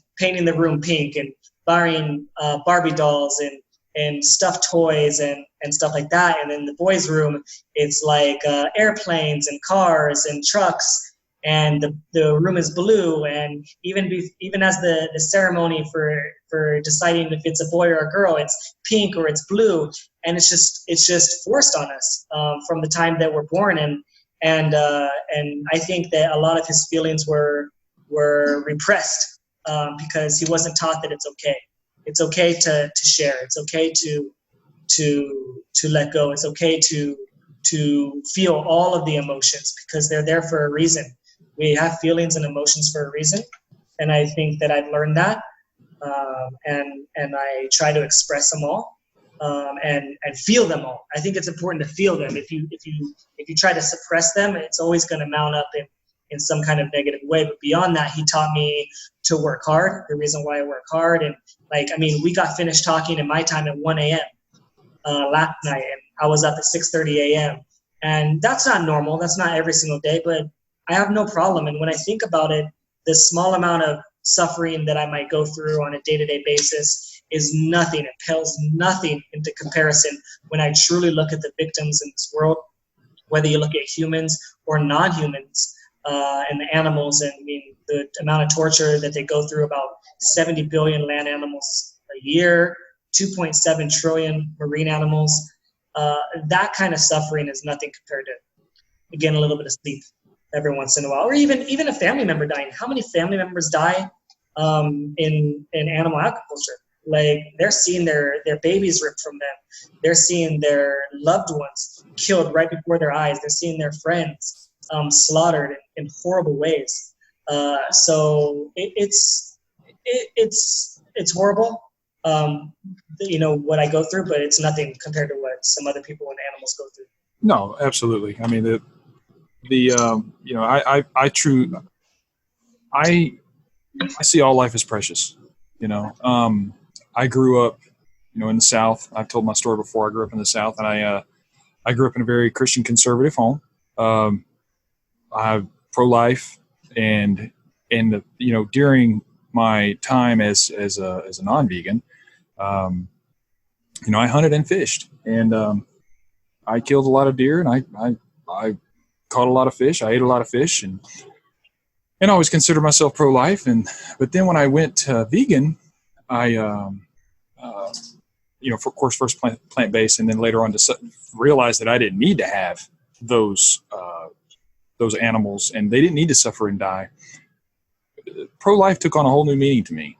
Speaker 3: room pink and buying Barbie dolls and stuffed toys and stuff like that. And in the boys' room, it's like airplanes and cars and trucks, and the room is blue. And even as the ceremony for deciding if it's a boy or a girl, it's pink or it's blue. And it's just forced on us from the time that we're born. And I think that a lot of his feelings were repressed because he wasn't taught that it's okay. It's okay to share. It's okay to let go. It's okay to feel all of the emotions, because they're there for a reason. We have feelings and emotions for a reason, and I think that I've learned that, and I try to express them all. and feel them all. I think it's important to feel them. If you try to suppress them, it's always going to mount up in some kind of negative way. But beyond that, he taught me to work hard. The reason why I work hard, and we got finished talking in my time at 1 a.m. Last night, and I was up at 6:30 a.m. And that's not normal. That's not every single day, but I have no problem. And when I think about it, the small amount of suffering that I might go through on a day-to-day basis is nothing. It pales nothing into comparison when I truly look at the victims in this world, whether you look at humans or non-humans and the animals. And I mean, the amount of torture that they go through, about 70 billion land animals a year, 2.7 trillion marine animals. That kind of suffering is nothing compared to, again, a little bit of sleep every once in a while, or even a family member dying. How many family members die in animal agriculture? Like, they're seeing their babies ripped from them. They're seeing their loved ones killed right before their eyes. They're seeing their friends slaughtered in horrible ways. So it's horrible. What I go through, but it's nothing compared to what some other people and animals go through.
Speaker 2: No, absolutely. I mean, I see all life as precious. I grew up, in the South. I've told my story before. I grew up in the South, and I grew up in a very Christian conservative home. I'm pro-life, and during my time as a non-vegan, I hunted and fished, and I killed a lot of deer, and I caught a lot of fish. I ate a lot of fish, and I always considered myself pro-life. But then when I went vegan, I, of course, first plant-based, and then later on realized that I didn't need to have those animals, and they didn't need to suffer and die. Pro-life took on a whole new meaning to me.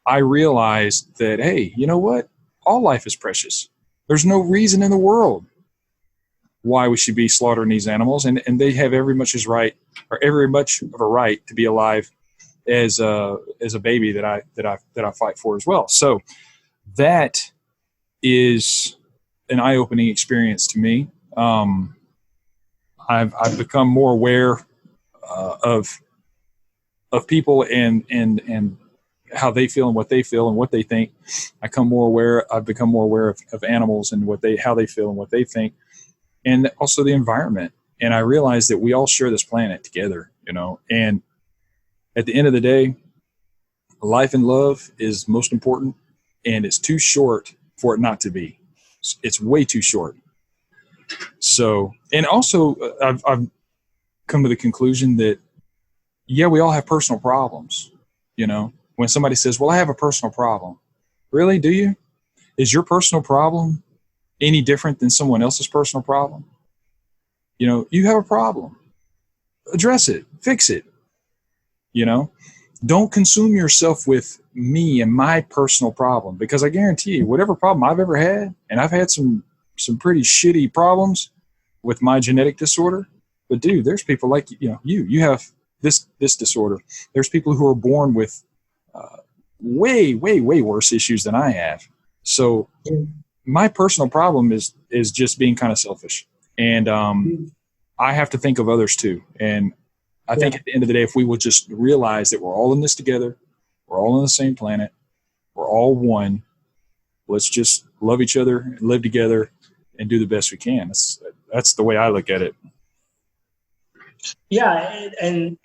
Speaker 2: I realized that, hey, you know what? All life is precious. There's no reason in the world why we should be slaughtering these animals, and they have every much of a right to be alive as a baby that I fight for as well. So that is an eye-opening experience to me. I've become more aware of people and how they feel and what they feel and what they think. I've become more aware of animals and how they feel and what they think, and also the environment. And I realized that we all share this planet together, and at the end of the day, life and love is most important, and it's too short for it not to be. It's way too short. So, and also I've come to the conclusion that, yeah, we all have personal problems. When somebody says, well, I have a personal problem. Really? Do you? Is your personal problem any different than someone else's personal problem? You have a problem. Address it. Fix it. Don't consume yourself with me and my personal problem, because I guarantee you, whatever problem I've ever had, and I've had some pretty shitty problems with my genetic disorder, but dude, there's people like, you have this disorder. There's people who are born with way worse issues than I have. So my personal problem is just being kind of selfish, and I have to think of others too. And I think at the end of the day, if we will just realize that we're all in this together, we're all on the same planet, we're all one, let's just love each other and live together and do the best we can. That's the way I look at it.
Speaker 3: Yeah, and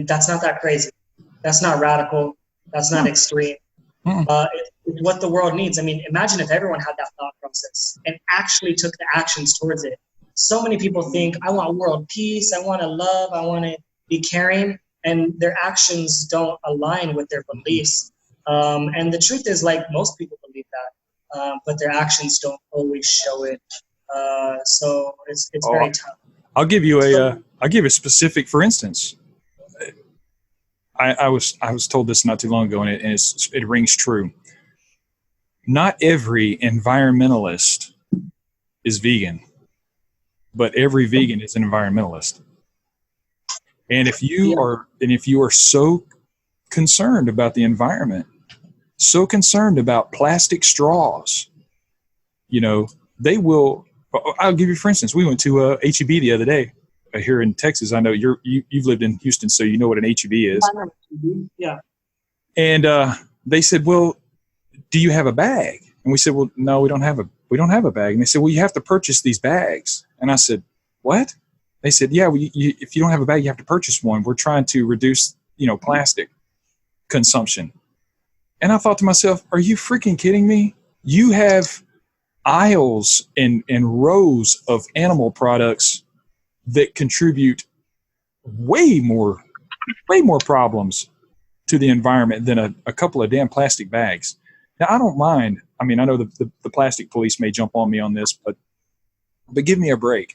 Speaker 3: that's not that crazy. That's not radical. That's not extreme. It's what the world needs. I mean, imagine if everyone had that thought process and actually took the actions towards it. So many people think, I want world peace, I want to love, I want to be caring, and their actions don't align with their beliefs. And the truth is, like, most people believe that, but their actions don't always show it. So it's very tough.
Speaker 2: I'll give you a specific, for instance. I was told this not too long ago, and it rings true. Not every environmentalist is vegan, but every vegan is an environmentalist. And if you are so concerned about the environment, so concerned about plastic straws. You know, they will. I'll give you, for instance, we went to HEB the other day here in Texas. I know you've lived in Houston, so you know what an HEB is.
Speaker 3: Yeah.
Speaker 2: And they said, "Well, do you have a bag?" And we said, "Well, no, we don't have a bag." And they said, "Well, you have to purchase these bags." And I said, "What?" They said, "Yeah, if you don't have a bag, you have to purchase one. We're trying to reduce, plastic consumption." And I thought to myself, are you freaking kidding me? You have aisles and rows of animal products that contribute way more problems to the environment than a couple of damn plastic bags. Now, I don't mind. I mean, I know the plastic police may jump on me on this, but give me a break.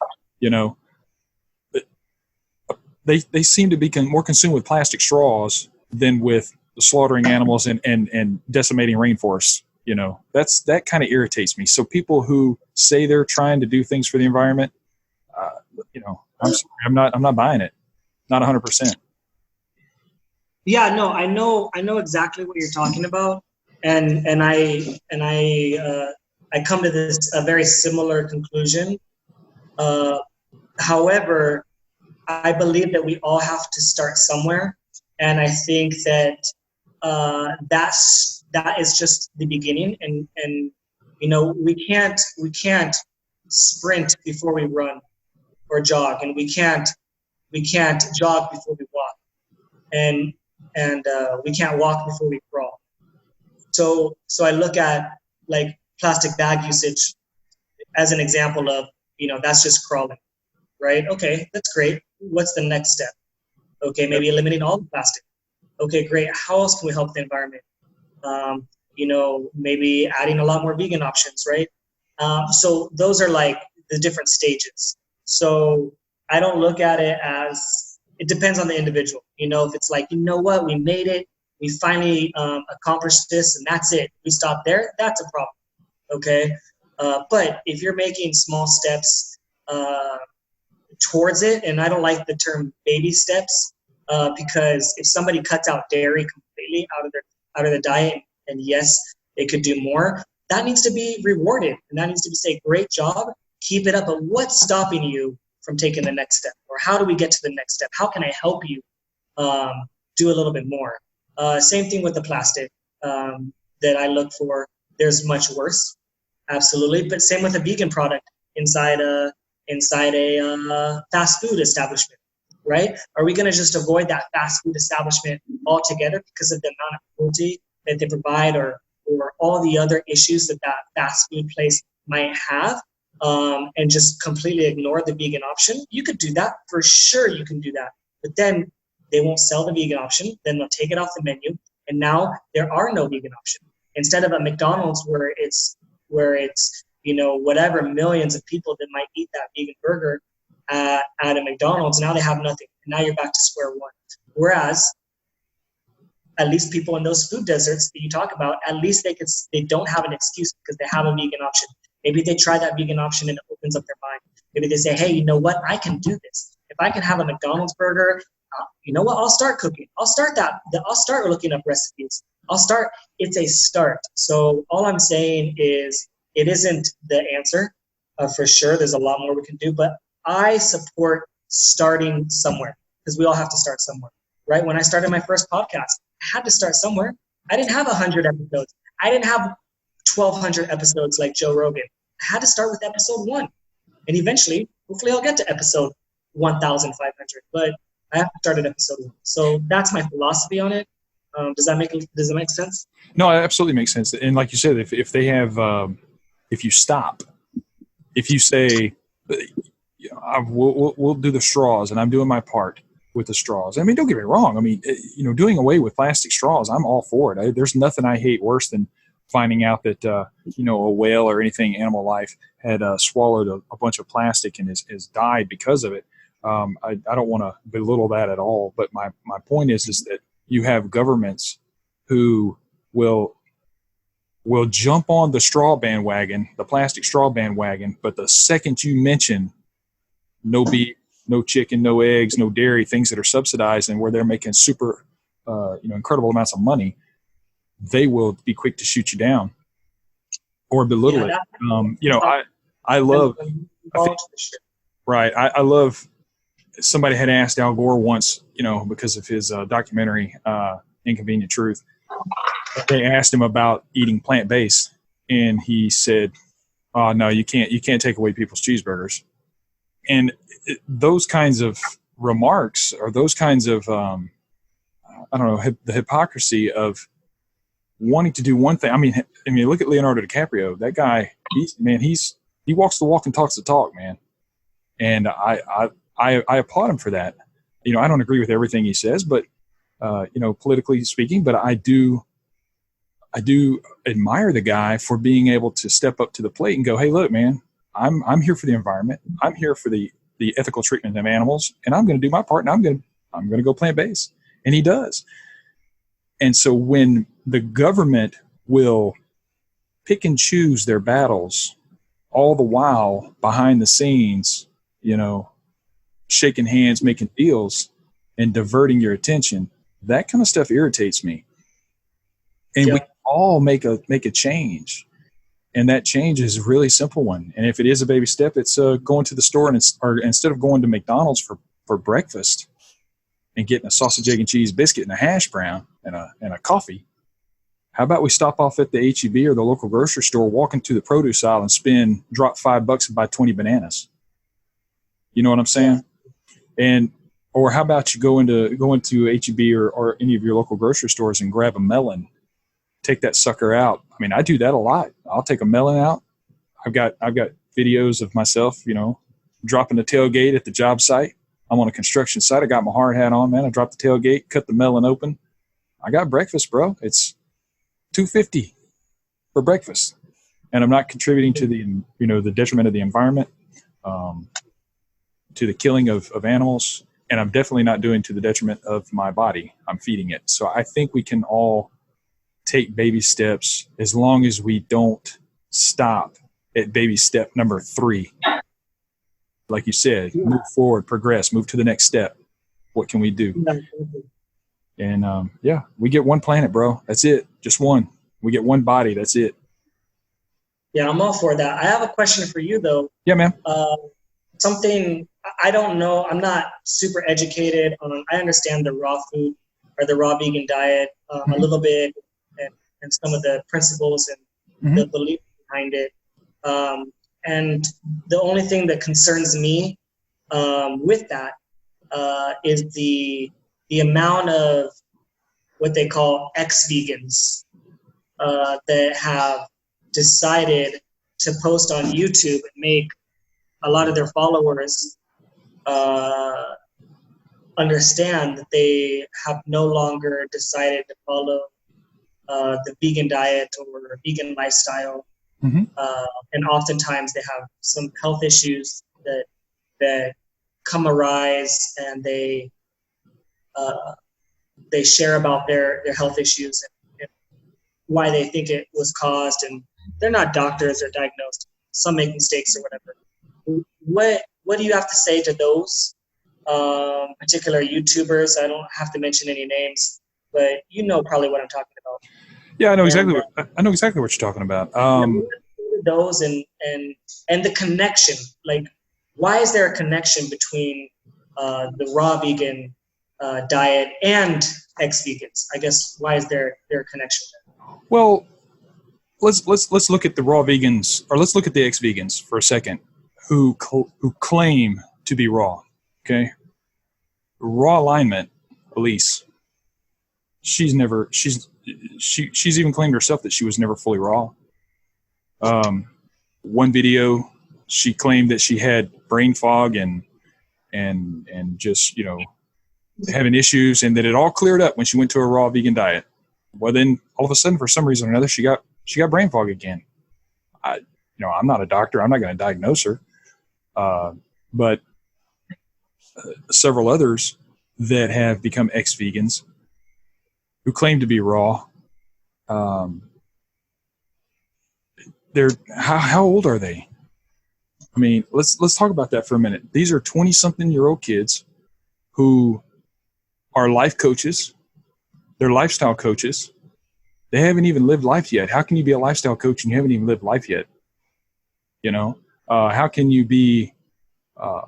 Speaker 2: They seem to be more consumed with plastic straws than with slaughtering animals and decimating rainforests. That kind of irritates me. So people who say they're trying to do things for the environment, I'm sorry, I'm not buying it. Not 100%.
Speaker 3: Yeah, no, I know exactly what you're talking about, and I come to a very similar conclusion. However, I believe that we all have to start somewhere, and I think that that is just the beginning, and we can't sprint before we run or jog, and we can't jog before we walk, and we can't walk before we crawl. So I look at like plastic bag usage as an example of that's just crawling, right? Okay, that's great. What's the next step? Okay, maybe eliminating all the plastic. Okay, great. How else can we help the environment? Maybe adding a lot more vegan options, right? So those are like the different stages. So I don't look at it as, it depends on the individual. If it's like, what, we made it, we finally accomplished this, and that's it. We stop there, that's a problem, okay? But if you're making small steps towards it, and I don't like the term baby steps, because if somebody cuts out dairy completely out of the diet, and yes, they could do more, that needs to be rewarded, and that needs to be say, great job, keep it up. But what's stopping you from taking the next step? Or how do we get to the next step? How can I help you do a little bit more? Same thing with the plastic that I look for. There's much worse, absolutely. But same with a vegan product inside a fast food establishment, right? Are we going to just avoid that fast food establishment altogether because of the amount of cruelty that they provide, or all the other issues that fast food place might have, and just completely ignore the vegan option? You could do that, for sure you can do that. But then they won't sell the vegan option, then they'll take it off the menu, and now there are no vegan options. Instead of a McDonald's where it's whatever millions of people that might eat that vegan burger at a McDonald's, now they have nothing. And now you're back to square one. Whereas at least people in those food deserts that you talk about, at least they don't have an excuse because they have a vegan option. Maybe they try that vegan option and it opens up their mind. Maybe they say, hey, you know what? I can do this. If I can have a McDonald's burger, you know what? I'll start cooking. I'll start looking up recipes. It's a start. So all I'm saying is it isn't the answer for sure. There's a lot more we can do, but I support starting somewhere because we all have to start somewhere, right? When I started my first podcast, I had to start somewhere. I didn't have 100 episodes. I didn't have 1,200 episodes like Joe Rogan. I had to start with episode 1. And eventually, hopefully I'll get to episode 1,500. But I have to start at episode 1. So that's my philosophy on it. Does it make sense?
Speaker 2: No, it absolutely makes sense. And like you said, if they have, if you stop, if you say, we'll do the straws and I'm doing my part with the straws. I mean, don't get me wrong. I mean, doing away with plastic straws, I'm all for it. There's nothing I hate worse than finding out that, a whale or anything animal life had swallowed a bunch of plastic and has died because of it. I don't want to belittle that at all. But my point is that you have governments who will jump on the straw bandwagon, the plastic straw bandwagon. But the second you mention no beef, no chicken, no eggs, no dairy, things that are subsidized and where they're making super, incredible amounts of money, they will be quick to shoot you down or belittle it. I love, I think, right. I love, somebody had asked Al Gore once, because of his documentary, Inconvenient Truth, they asked him about eating plant-based, and he said, "Oh no, you can't take away people's cheeseburgers." And those kinds of remarks, or those kinds of, I don't know, the hypocrisy of wanting to do one thing. I mean, look at Leonardo DiCaprio. That guy, he walks the walk and talks the talk, man. And I applaud him for that. I don't agree with everything he says, but politically speaking, but I do admire the guy for being able to step up to the plate and go, "Hey, look, man, I'm here for the environment. I'm here for the ethical treatment of animals, and I'm going to do my part, and I'm going to go plant-based." And he does. And so when the government will pick and choose their battles, all the while behind the scenes, shaking hands, making deals, and diverting your attention, that kind of stuff irritates me. And we all make a change. And that change is a really simple one. And if it is a baby step, it's going to the store or instead of going to McDonald's for breakfast and getting a sausage, egg, and cheese biscuit and a hash brown and a coffee, how about we stop off at the H-E-B or the local grocery store, walk into the produce aisle and drop $5 and buy 20 bananas? You know what I'm saying? Or how about you go into H-E-B or any of your local grocery stores and grab a melon, take that sucker out. I mean, I do that a lot. I'll take a melon out. I've got videos of myself, dropping the tailgate at the job site. I'm on a construction site. I got my hard hat on, man. I dropped the tailgate, cut the melon open. I got breakfast, bro. It's $2.50 for breakfast, and I'm not contributing to the detriment of the environment, to the killing of animals, and I'm definitely not doing to the detriment of my body. I'm feeding it. So I think we can all take baby steps as long as we don't stop at baby step number 3. Like you said, move forward, progress, move to the next step. What can we do? And we get one planet, bro. That's it. Just one. We get one body. That's it.
Speaker 3: Yeah, I'm all for that. I have a question for you, though.
Speaker 2: Yeah, man.
Speaker 3: Something I don't know. I'm not super educated on. I understand the raw food or the raw vegan diet a little bit, and some of the principles and the belief behind it. And the only thing that concerns me with that is the amount of what they call ex-vegans that have decided to post on YouTube and make a lot of their followers understand that they have no longer decided to follow the vegan diet or vegan lifestyle. And oftentimes they have some health issues that come arise, and they share about their health issues and why they think it was caused, and they're not doctors or diagnosed. Some make mistakes or whatever. What do you have to say to those particular YouTubers? I don't have to mention any names, but you know probably what I'm talking about.
Speaker 2: Yeah, I know exactly what you're talking about.
Speaker 3: Those and the connection, like, why is there a connection between the raw vegan diet and ex-vegans? I guess, why is there a connection there?
Speaker 2: Well, let's look at the raw vegans, or let's look at the ex-vegans for a second, who claim to be raw. Okay, Raw Alignment, Elise. She's even claimed herself that she was never fully raw. One video, she claimed that she had brain fog and just, having issues, and that it all cleared up when she went to a raw vegan diet. Well, then all of a sudden, for some reason or another, she got brain fog again. I'm not a doctor. I'm not going to diagnose her. But several others that have become ex-vegans who claim to be raw, they're how old are they? I mean, let's talk about that for a minute. These are 20-something-year-old kids who are life coaches. They're lifestyle coaches They haven't even lived life yet. How can you be a lifestyle coach and you haven't even lived life yet? You know, how can you be a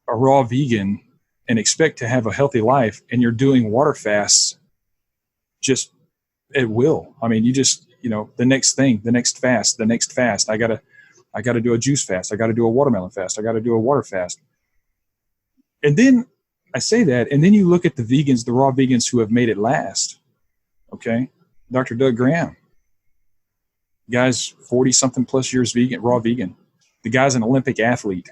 Speaker 2: raw vegan and expect to have a healthy life and you're doing water fasts just at will? I mean, you just, the next thing, the next fast. I gotta do a juice fast. I gotta do a watermelon fast. I gotta do a water fast. And then I say that, and then you look at the vegans, the raw vegans who have made it last. Okay. Dr. Doug Graham. The guy's 40 something plus years vegan, raw vegan. The guy's an Olympic athlete.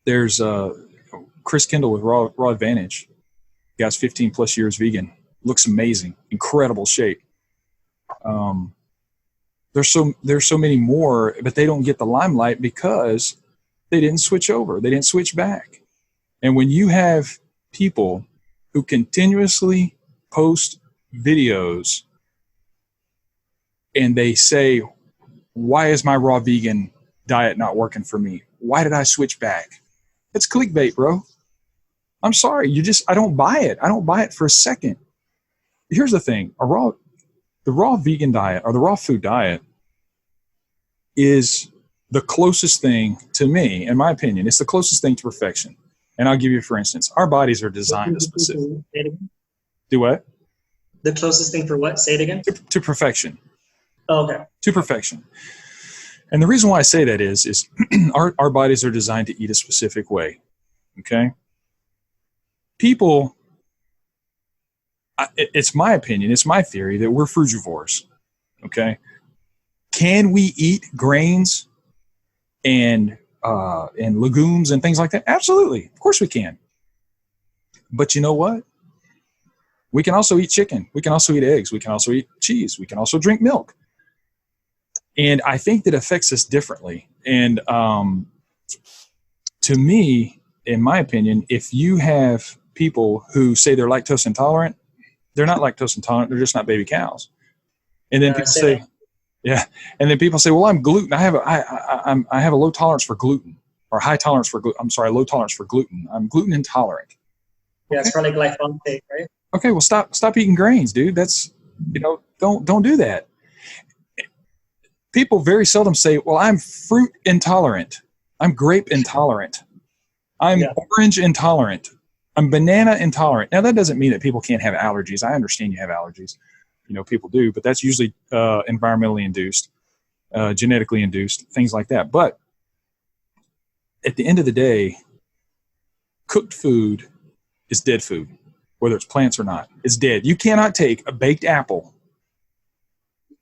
Speaker 2: There's Chris Kendall with Raw Advantage. The guy's 15 plus years vegan. Looks amazing. Incredible shape. There's so many more, but they don't get the limelight because they didn't switch over. They didn't switch back. And when you have people who continuously post videos and they say, why is my raw vegan diet not working for me? Why did I switch back? It's clickbait, bro. I'm sorry. I don't buy it. I don't buy it for a second. Here's the thing. The raw vegan diet or the raw food diet is the closest thing to me, in my opinion, it's the closest thing to perfection. And I'll give you, for instance, our bodies are designed to specific. Do what?
Speaker 3: The closest thing for what? Say it again.
Speaker 2: To perfection.
Speaker 3: Oh, okay.
Speaker 2: To perfection. And the reason why I say that is our bodies are designed to eat a specific way. Okay? People, it's my opinion, it's my theory that we're frugivores. Okay? Can we eat grains and legumes and things like that? Absolutely. Of course we can. But you know what? We can also eat chicken. We can also eat eggs. We can also eat cheese. We can also drink milk. And I think that affects us differently. And to me, in my opinion, if you have people who say they're lactose intolerant, they're not lactose intolerant. They're just not baby cows. And then people say, yeah. And then people say, well, I'm gluten. I have a low tolerance for gluten or high tolerance for gluten. I'm sorry, low tolerance for gluten. I'm gluten intolerant.
Speaker 3: Yeah, it's probably glyphosate, right?
Speaker 2: Okay, well, stop eating grains, dude. That's, don't do that. People very seldom say, well, I'm fruit intolerant. I'm grape intolerant. I'm orange intolerant. I'm banana intolerant. Now, that doesn't mean that people can't have allergies. I understand you have allergies. People do, but that's usually environmentally induced, genetically induced, things like that. But at the end of the day, cooked food is dead food, whether it's plants or not. It's dead. You cannot take a baked apple,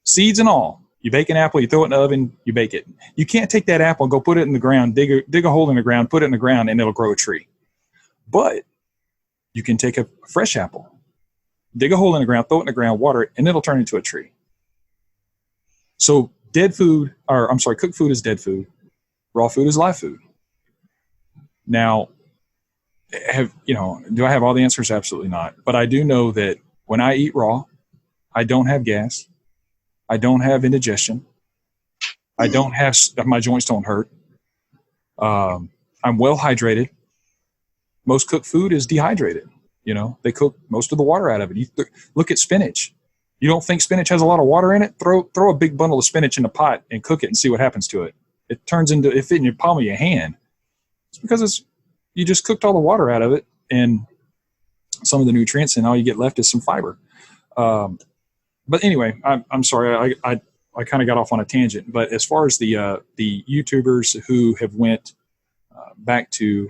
Speaker 2: seeds and all. You bake an apple, you throw it in the oven, you bake it. You can't take that apple and go put it in the ground, dig a hole in the ground, put it in the ground, and it'll grow a tree. But you can take a fresh apple, dig a hole in the ground, throw it in the ground, water it, and it'll turn into a tree. So cooked food is dead food. Raw food is live food. Now, do I have all the answers? Absolutely not. But I do know that when I eat raw, I don't have gas. I don't have indigestion. I don't have, my joints don't hurt. I'm well hydrated. Most cooked food is dehydrated. They cook most of the water out of it. Look at spinach. You don't think spinach has a lot of water in it? Throw a big bundle of spinach in a pot and cook it and see what happens to it. It fit in your palm of your hand. It's because you just cooked all the water out of it and some of the nutrients, and all you get left is some fiber. But anyway, I'm sorry, I kind of got off on a tangent. But as far as the YouTubers who have went back to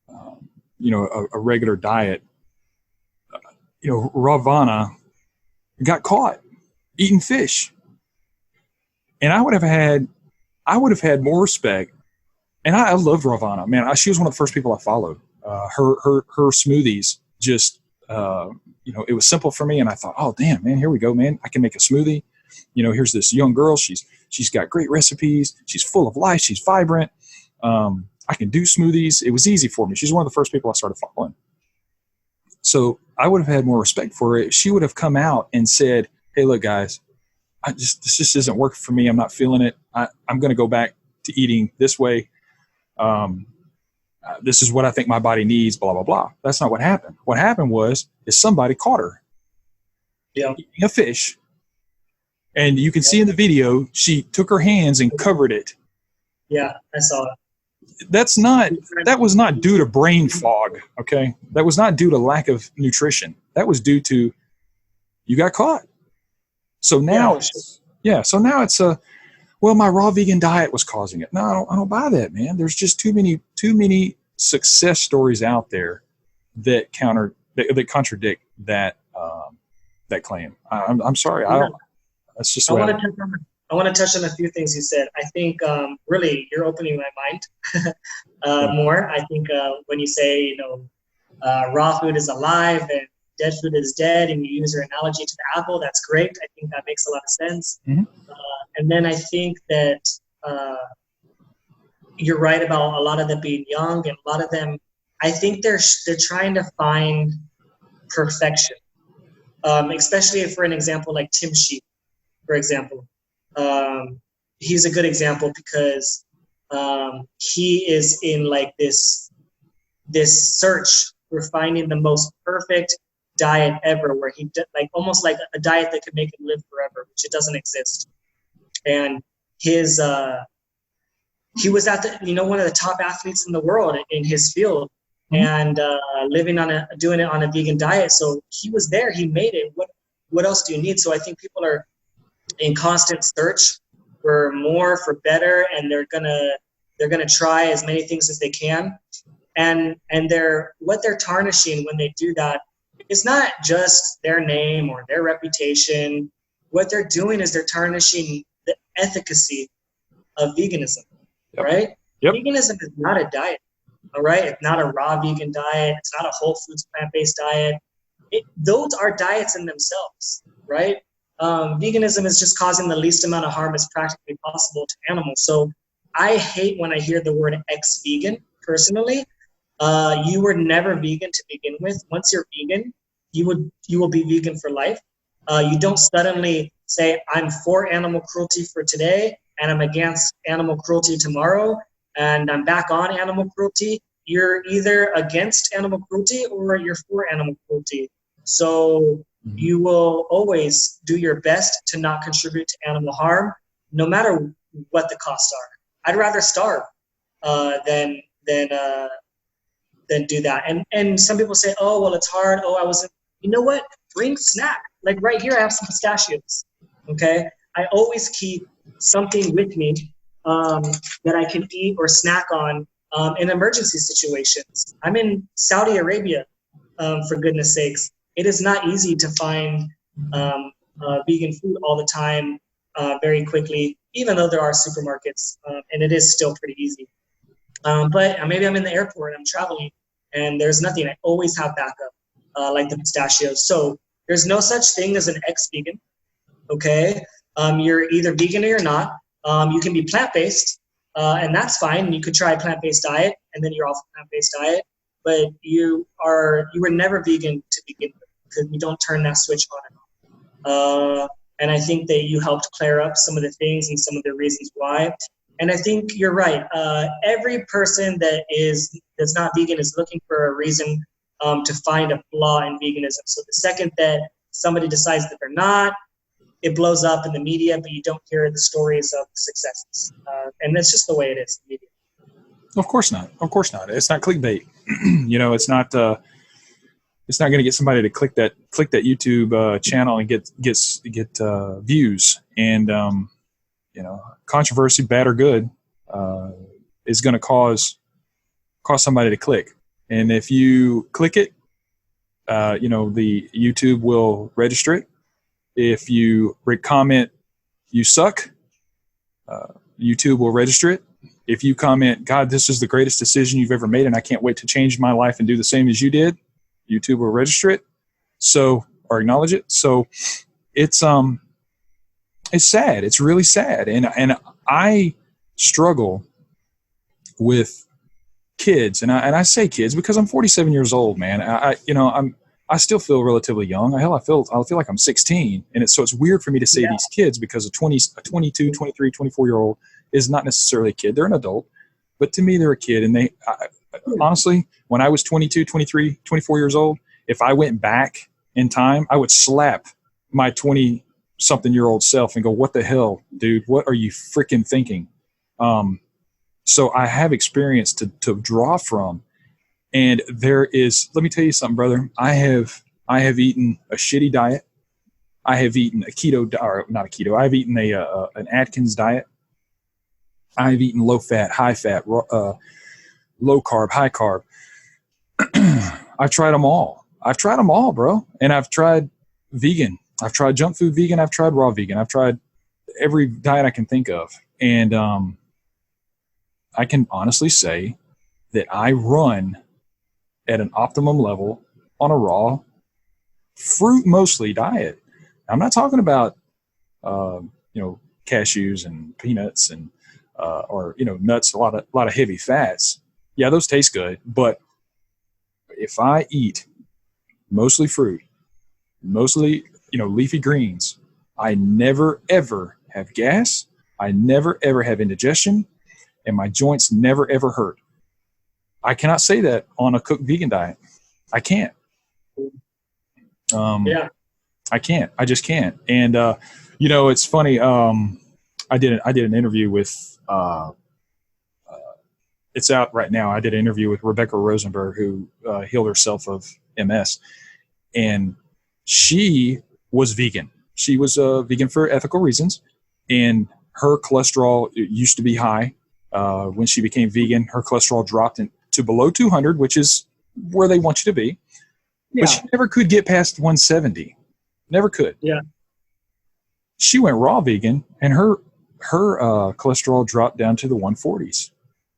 Speaker 2: a regular diet, Ravana got caught eating fish, and I would have had more respect. And I loved Ravana, man. She was one of the first people I followed. Her smoothies just. It was simple for me, and I thought, oh damn, man, here we go, man. I can make a smoothie. Here's this young girl. She's got great recipes. She's full of life. She's vibrant. I can do smoothies. It was easy for me. She's one of the first people I started following. So I would have had more respect for her. She would have come out and said, hey, look, guys, this just isn't working for me. I'm not feeling it. I'm going to go back to eating this way. this is what I think my body needs, blah, blah, blah. That's not what happened. What happened is somebody caught her eating a fish. And you can see in the video, she took her hands and covered it.
Speaker 3: Yeah, I saw it.
Speaker 2: That was not due to brain fog, okay? That was not due to lack of nutrition. That was due to you got caught. So now, so now it's my raw vegan diet was causing it. No, I don't buy that, man. There's just too many success stories out there that contradict that that claim. I'm sorry. That's just what
Speaker 3: I want to touch on a few things you said. I think really you're opening my mind more. I think when you say, raw food is alive and dead food is dead, and you use your analogy to the apple, that's great. I think that makes a lot of sense.
Speaker 2: Mm-hmm.
Speaker 3: And then I think that you're right about a lot of them being young, and a lot of them, I think they're trying to find perfection. Especially for an example like Tim Sheep, for example. He's a good example because he is in like this search for finding the most perfect diet ever, where he almost like a diet that could make him live forever, which it doesn't exist. And his he was at one of the top athletes in the world in his field, and doing it on a vegan diet. So he was there, he made it. What else do you need? So I think people are in constant search for more, for better, and they're gonna try as many things as they can. And what they're tarnishing when they do that is not just their name or their reputation. What they're doing is they're tarnishing the efficacy of veganism, right?
Speaker 2: Yep.
Speaker 3: Veganism is not a diet, all right? It's not a raw vegan diet. It's not a whole foods plant-based diet. Those are diets in themselves, right? Veganism is just causing the least amount of harm as practically possible to animals. So I hate when I hear the word ex-vegan, personally. You were never vegan to begin with. Once you're vegan, you will be vegan for life. You don't suddenly say, I'm for animal cruelty for today, and I'm against animal cruelty tomorrow, and I'm back on animal cruelty. You're either against animal cruelty or you're for animal cruelty. So you will always do your best to not contribute to animal harm, no matter what the costs are. I'd rather starve than do that. And some people say, oh, well, it's hard. Oh, I wasn't. You know what? Bring snack. Like right here, I have some pistachios. Okay, I always keep something with me that I can eat or snack on in emergency situations. I'm in Saudi Arabia, for goodness sakes. It is not easy to find vegan food all the time very quickly, even though there are supermarkets, and it is still pretty easy. But maybe I'm in the airport and I'm traveling and there's nothing. I always have backup, like the pistachios. So there's no such thing as an ex-vegan, okay? You're either vegan or you're not. You can be plant-based, and that's fine. You could try a plant-based diet, and then you're off a plant-based diet. But you were never vegan to begin with, because you don't turn that switch on and off. And I think that you helped clear up some of the things and some of the reasons why. And I think you're right. Every person that's not vegan is looking for a reason to find a flaw in veganism. So the second that somebody decides that they're not, it blows up in the media, but you don't hear the stories of successes. And that's just the way it is in media.
Speaker 2: Of course not. Of course not. It's not clickbait. It's not going to get somebody to click that YouTube channel and get views. And controversy, bad or good, is going to cause somebody to click. And if you click it, the YouTube will register it. If you comment, you suck, YouTube will register it. If you comment, God, this is the greatest decision you've ever made, and I can't wait to change my life and do the same as you did, YouTube will register it, or acknowledge it. So it's sad. It's really sad, and I struggle with kids, and I say kids because I'm 47 years old, man. I still feel relatively young. Hell, I feel like I'm 16, and it's weird for me to say these kids because a 22, 23, 24-year-old is not necessarily a kid. They're an adult, but to me, they're a kid, and honestly, when I was 22, 23, 24 years old, if I went back in time, I would slap my 20 something year old self and go, what the hell, dude? What are you freaking thinking? So I have experience to draw from. And there is, let me tell you something, brother. I have eaten a shitty diet. I have eaten a keto, or not a keto. I've eaten an Atkins diet. I've eaten low fat, high fat, low carb, high carb. I've tried them all. Bro. And I've tried vegan. I've tried junk food vegan. I've tried raw vegan. I've tried every diet I can think of. And I can honestly say that I run at an optimum level on a raw, fruit mostly diet. I'm not talking about, cashews and peanuts and, or, nuts, a lot of heavy fats. Yeah, those taste good. But if I eat mostly fruit, mostly, leafy greens, I never, ever have gas. I never, ever have indigestion, and my joints never, ever hurt. I cannot say that on a cooked vegan diet. I can't.
Speaker 3: Yeah.
Speaker 2: I can't. I just can't. And it's funny. I did an interview with. It's out right now. I did an interview with Rebecca Rosenberg, who healed herself of MS, and she was vegan. She was vegan for ethical reasons, and her cholesterol used to be high. When she became vegan, her cholesterol dropped to below 200, which is where they want you to be. Yeah. But she never could get past 170. Never could.
Speaker 3: Yeah.
Speaker 2: She went raw vegan, and her cholesterol dropped down to the 140s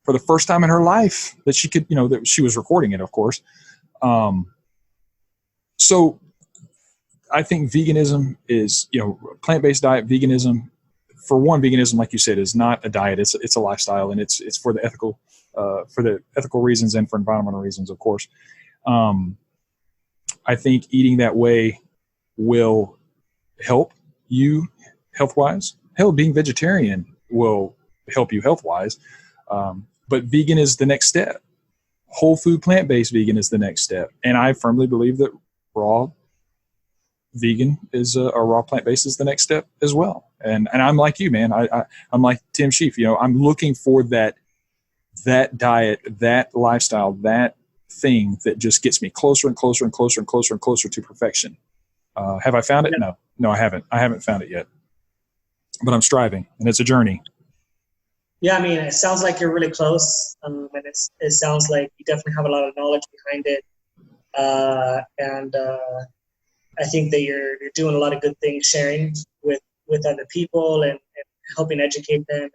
Speaker 2: for the first time in her life that she could, that she was recording it, of course. So I think veganism is, plant-based diet, veganism. For one, veganism, like you said, is not a diet. It's a lifestyle, and it's for the ethical reasons and for environmental reasons, of course. I think eating that way will help you health-wise. Hell, being vegetarian will help you health-wise. But vegan is the next step. Whole food, plant-based vegan is the next step. And I firmly believe that raw vegan is or raw plant-based is the next step as well. And I'm like you, man. I'm like Tim Sheaf. I'm looking for that diet, that lifestyle, that thing that just gets me closer and closer and closer and closer and closer to perfection. Have I found it? No, I haven't. I haven't found it yet. But I'm striving, and it's a journey.
Speaker 3: Yeah, I mean, it sounds like you're really close, and it sounds like you definitely have a lot of knowledge behind it. And I think that you're doing a lot of good things, sharing with other people and helping educate them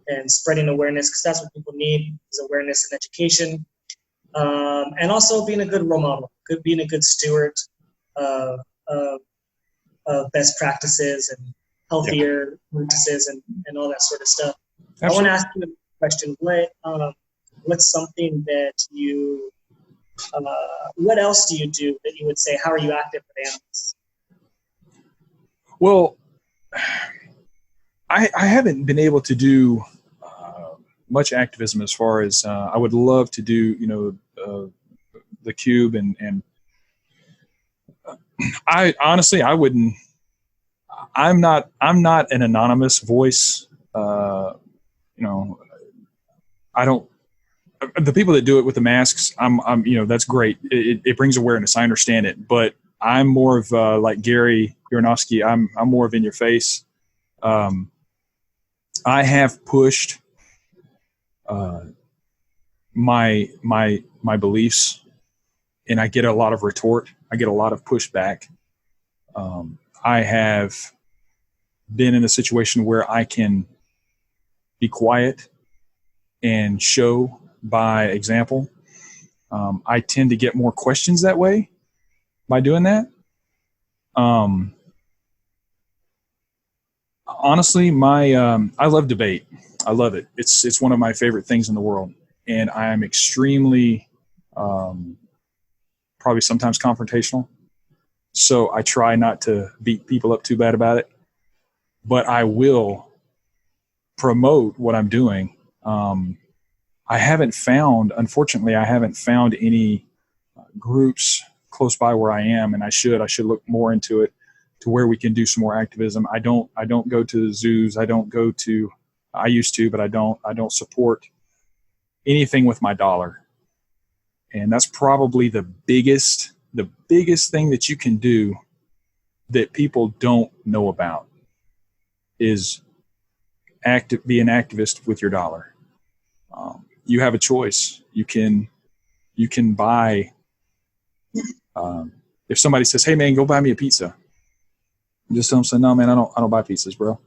Speaker 3: and spreading awareness, because that's what people need, is awareness and education. And also being a good role model, being a good steward of best practices and healthier practices and all that sort of stuff. Absolutely. I want to ask you a question. What's something that you what else do you do that you would say, how are you active with animals?
Speaker 2: Well, I haven't been able to do much activism as far as I would love to do, the Cube and I honestly, I wouldn't, I'm not an anonymous voice. I don't, the people that do it with the masks, I'm that's great. It brings awareness. I understand it, but I'm more of like Gary Yaronofsky. I'm more of in your face. I have pushed my beliefs, and I get a lot of retort. I get a lot of pushback. I have been in a situation where I can be quiet and show by example. I tend to get more questions that way by doing that. Honestly, I love debate. I love it. It's one of my favorite things in the world, and I am extremely probably sometimes confrontational. So I try not to beat people up too bad about it, but I will promote what I'm doing. unfortunately, I haven't found any groups close by where I am, and I should look more into it, to where we can do some more activism. I don't go to zoos. I used to, but I don't support anything with my dollar. And that's probably the biggest thing that you can do that people don't know about is be an activist with your dollar. You have a choice. You can buy, if somebody says, "Hey man, go buy me a pizza," just tell them, say, "No man, I don't buy pizzas, bro."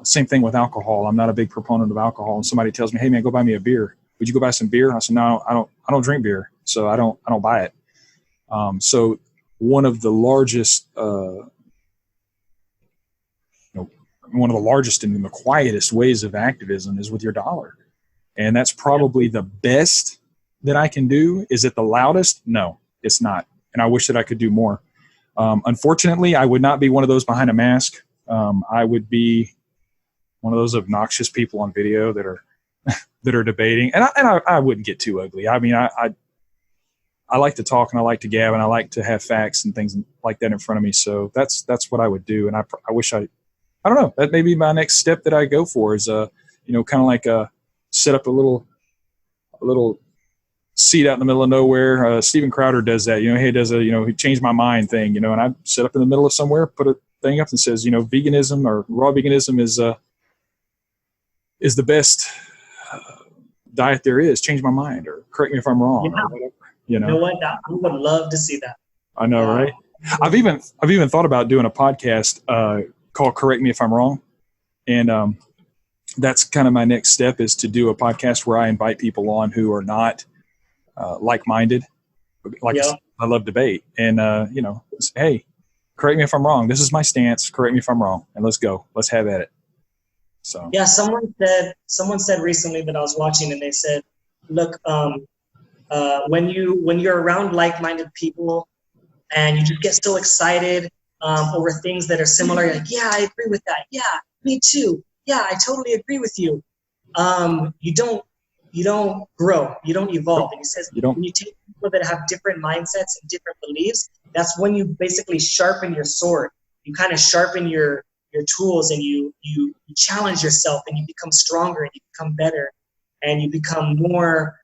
Speaker 2: Same thing with alcohol. I'm not a big proponent of alcohol. And somebody tells me, "Hey man, go buy me a beer. Would you go buy some beer?" I said, "No, I don't drink beer, so I don't buy it." So one of the largest, one of the largest and the quietest ways of activism is with your dollar. And that's probably the best that I can do. Is it the loudest? No, it's not. And I wish that I could do more. Unfortunately, I would not be one of those behind a mask. I would be one of those obnoxious people on video that are that are debating. And I wouldn't get too ugly. I mean, I like to talk and I like to gab and I like to have facts and things like that in front of me. So that's what I would do. And I wish I don't know, that may be my next step that I go for is, kind of like set up a little seat out in the middle of nowhere. Steven Crowder does that, he does he changed my mind thing, and I set up in the middle of somewhere, put a thing up and says, veganism or raw veganism is the best diet there is. Change my mind, or correct me if I'm wrong, or whatever.
Speaker 3: You know what? I would love to see that.
Speaker 2: I know, right? I've even thought about doing a podcast called "Correct Me If I'm Wrong," and that's kind of my next step, is to do a podcast where I invite people on who are not like-minded. I love debate, and say, hey, correct me if I'm wrong. This is my stance. Correct me if I'm wrong, and let's go. Let's have at it. So
Speaker 3: yeah, someone said recently that I was watching, and they said, look, when you're around like-minded people and you just get so excited over things that are similar, you're like, yeah, I agree with that. Yeah, me too. Yeah, I totally agree with you. You don't grow. You don't evolve. And he says, when you take people that have different mindsets and different beliefs, that's when you basically sharpen your sword. You kind of sharpen your tools, and you challenge yourself, and you become stronger, and you become better, and you become more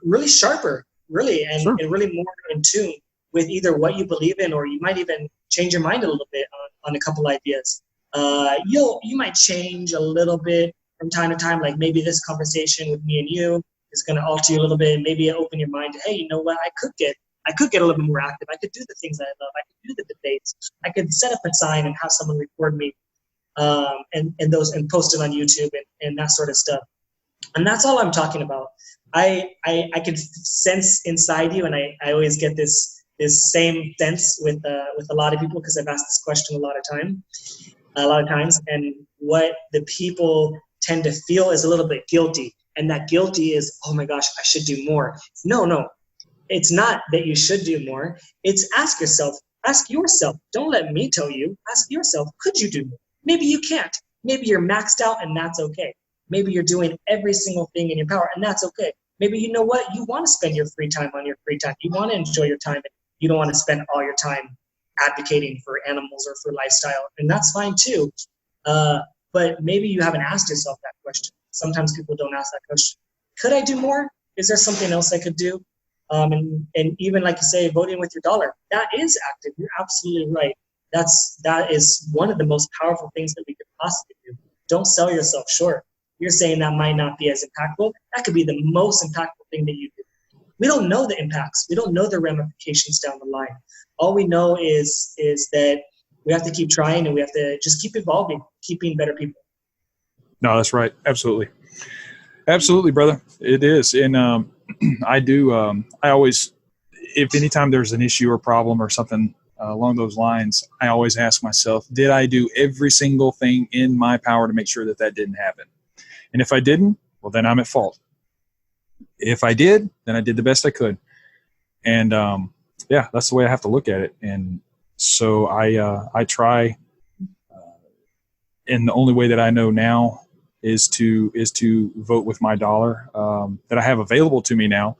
Speaker 3: really sharper, really, and really more in tune with either what you believe in, or you might even change your mind a little bit on a couple ideas. You might change a little bit from time to time, like maybe this conversation with me and you is going to alter you a little bit, and maybe open your mind to, hey, you know what, I could get a little bit more active. I could do the things that I love. I could do the debates. I could set up a sign and have someone record me and post it on YouTube and that sort of stuff. And that's all I'm talking about. I can sense inside you, and I always get this same sense with a lot of people, because I've asked this question a lot of times, and what the people tend to feel is a little bit guilty, and that guilty is, oh my gosh, I should do more. No, it's not that you should do more. It's ask yourself. Don't let me tell you. Ask yourself, could you do more? Maybe you can't. Maybe you're maxed out, and that's okay. Maybe you're doing every single thing in your power, and that's okay. Maybe you know what? You want to spend your free time on your free time. You want to enjoy your time. You don't want to spend all your time advocating for animals or for lifestyle, and that's fine too. But maybe you haven't asked yourself that question. Sometimes people don't ask that question. Could I do more? Is there something else I could do? And even like you say, voting with your dollar, that is active. You're absolutely right. That is one of the most powerful things that we could possibly do. Don't sell yourself short. You're saying that might not be as impactful. That could be the most impactful thing that you do. We don't know the impacts. We don't know the ramifications down the line. All we know is that we have to keep trying, and we have to just keep evolving, keep being better people.
Speaker 2: No, that's right. Absolutely. Absolutely, brother. It is. And I do, I always, if anytime there's an issue or problem or something along those lines, I always ask myself, did I do every single thing in my power to make sure that didn't happen? And if I didn't, well, then I'm at fault. If I did, then I did the best I could. And yeah, that's the way I have to look at it. And so I try and the only way that I know now is to vote with my dollar that I have available to me now.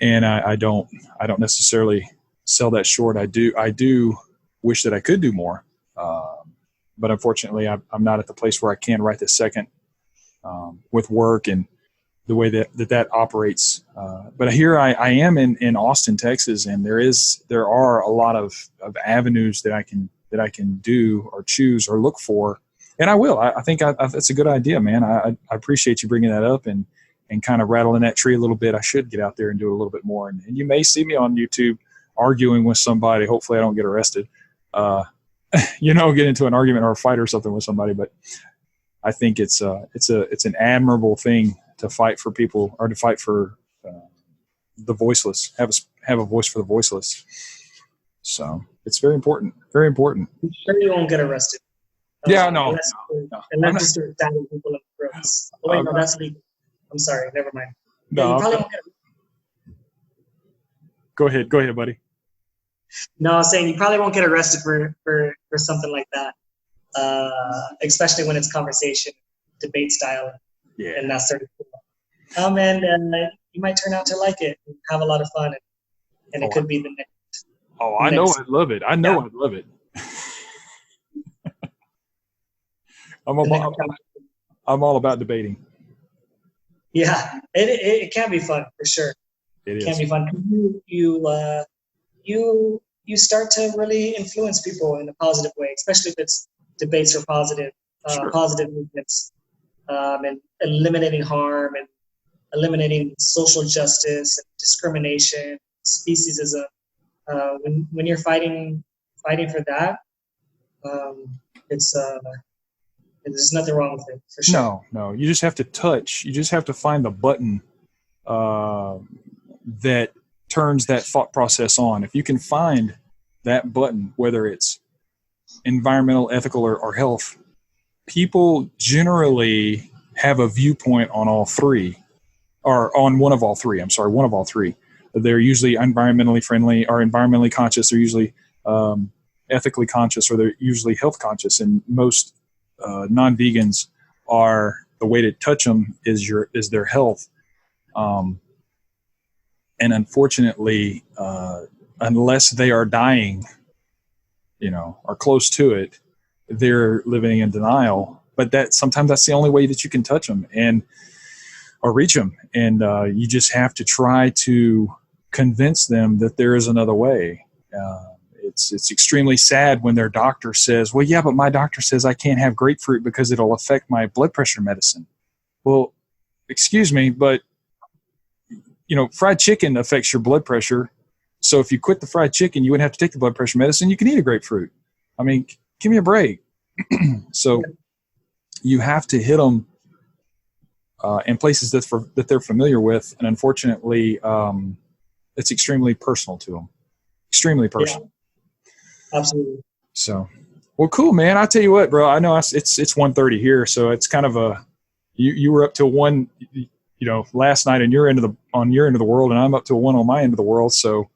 Speaker 2: And I don't necessarily sell that short. I do wish that I could do more, but unfortunately, I'm not at the place where I can right this second with work and the way that operates. But here I am in Austin, Texas, and there are a lot of avenues that I can do or choose or look for, and I will. I think that's a good idea, man. I appreciate you bringing that up and kind of rattling that tree a little bit. I should get out there and do it a little bit more. And you may see me on YouTube arguing with somebody. Hopefully I don't get arrested, get into an argument or a fight or something with somebody. But I think it's an admirable thing to fight for people, or to fight for the voiceless, have a voice for the voiceless. So it's very important, very important.
Speaker 3: I'm sure you won't get arrested.
Speaker 2: Yeah, no.
Speaker 3: Unless you start stabbing people in the throats. Oh, wait, no, that's legal. I'm sorry, never mind.
Speaker 2: No,
Speaker 3: you probably won't get
Speaker 2: Go ahead, buddy.
Speaker 3: No, I was saying you probably won't get arrested for something like that, especially when it's conversation, debate style, and that sort of thing. And you might turn out to like it and have a lot of fun, and it could be the next.
Speaker 2: Oh, I know I'd love it. I'd love it. I'm all about debating.
Speaker 3: Yeah, it can be fun for sure. It can be fun. You start to really influence people in a positive way, especially if it's debates are positive, positive movements, and eliminating harm and eliminating social justice and discrimination, speciesism. When you're fighting for that, there's nothing wrong with it, for sure.
Speaker 2: No. You just have to touch. You just have to find the button that turns that thought process on. If you can find that button, whether it's environmental, ethical, or health, people generally have a viewpoint on all three, or on one of all three. I'm sorry, one of all three. They're usually environmentally friendly or environmentally conscious. They're usually ethically conscious, or they're usually health conscious. And most non-vegans are, the way to touch them is their health. And unfortunately, unless they are dying, or close to it, they're living in denial. But sometimes that's the only way that you can touch them or reach them. And you just have to try to convince them that there is another way. It's extremely sad when their doctor says, well, yeah, but my doctor says I can't have grapefruit because it'll affect my blood pressure medicine. Well, excuse me, but fried chicken affects your blood pressure. So if you quit the fried chicken, you wouldn't have to take the blood pressure medicine. You can eat a grapefruit. I mean, give me a break. So you have to hit them in places that they're familiar with. And unfortunately, it's extremely personal to them. Extremely personal.
Speaker 3: Yeah, absolutely.
Speaker 2: So, well, cool, man. I'll tell you what, bro. I know it's 1:30 here, so it's kind of you were up till 1, last night on your end of the world, and I'm up to 1 on my end of the world. So,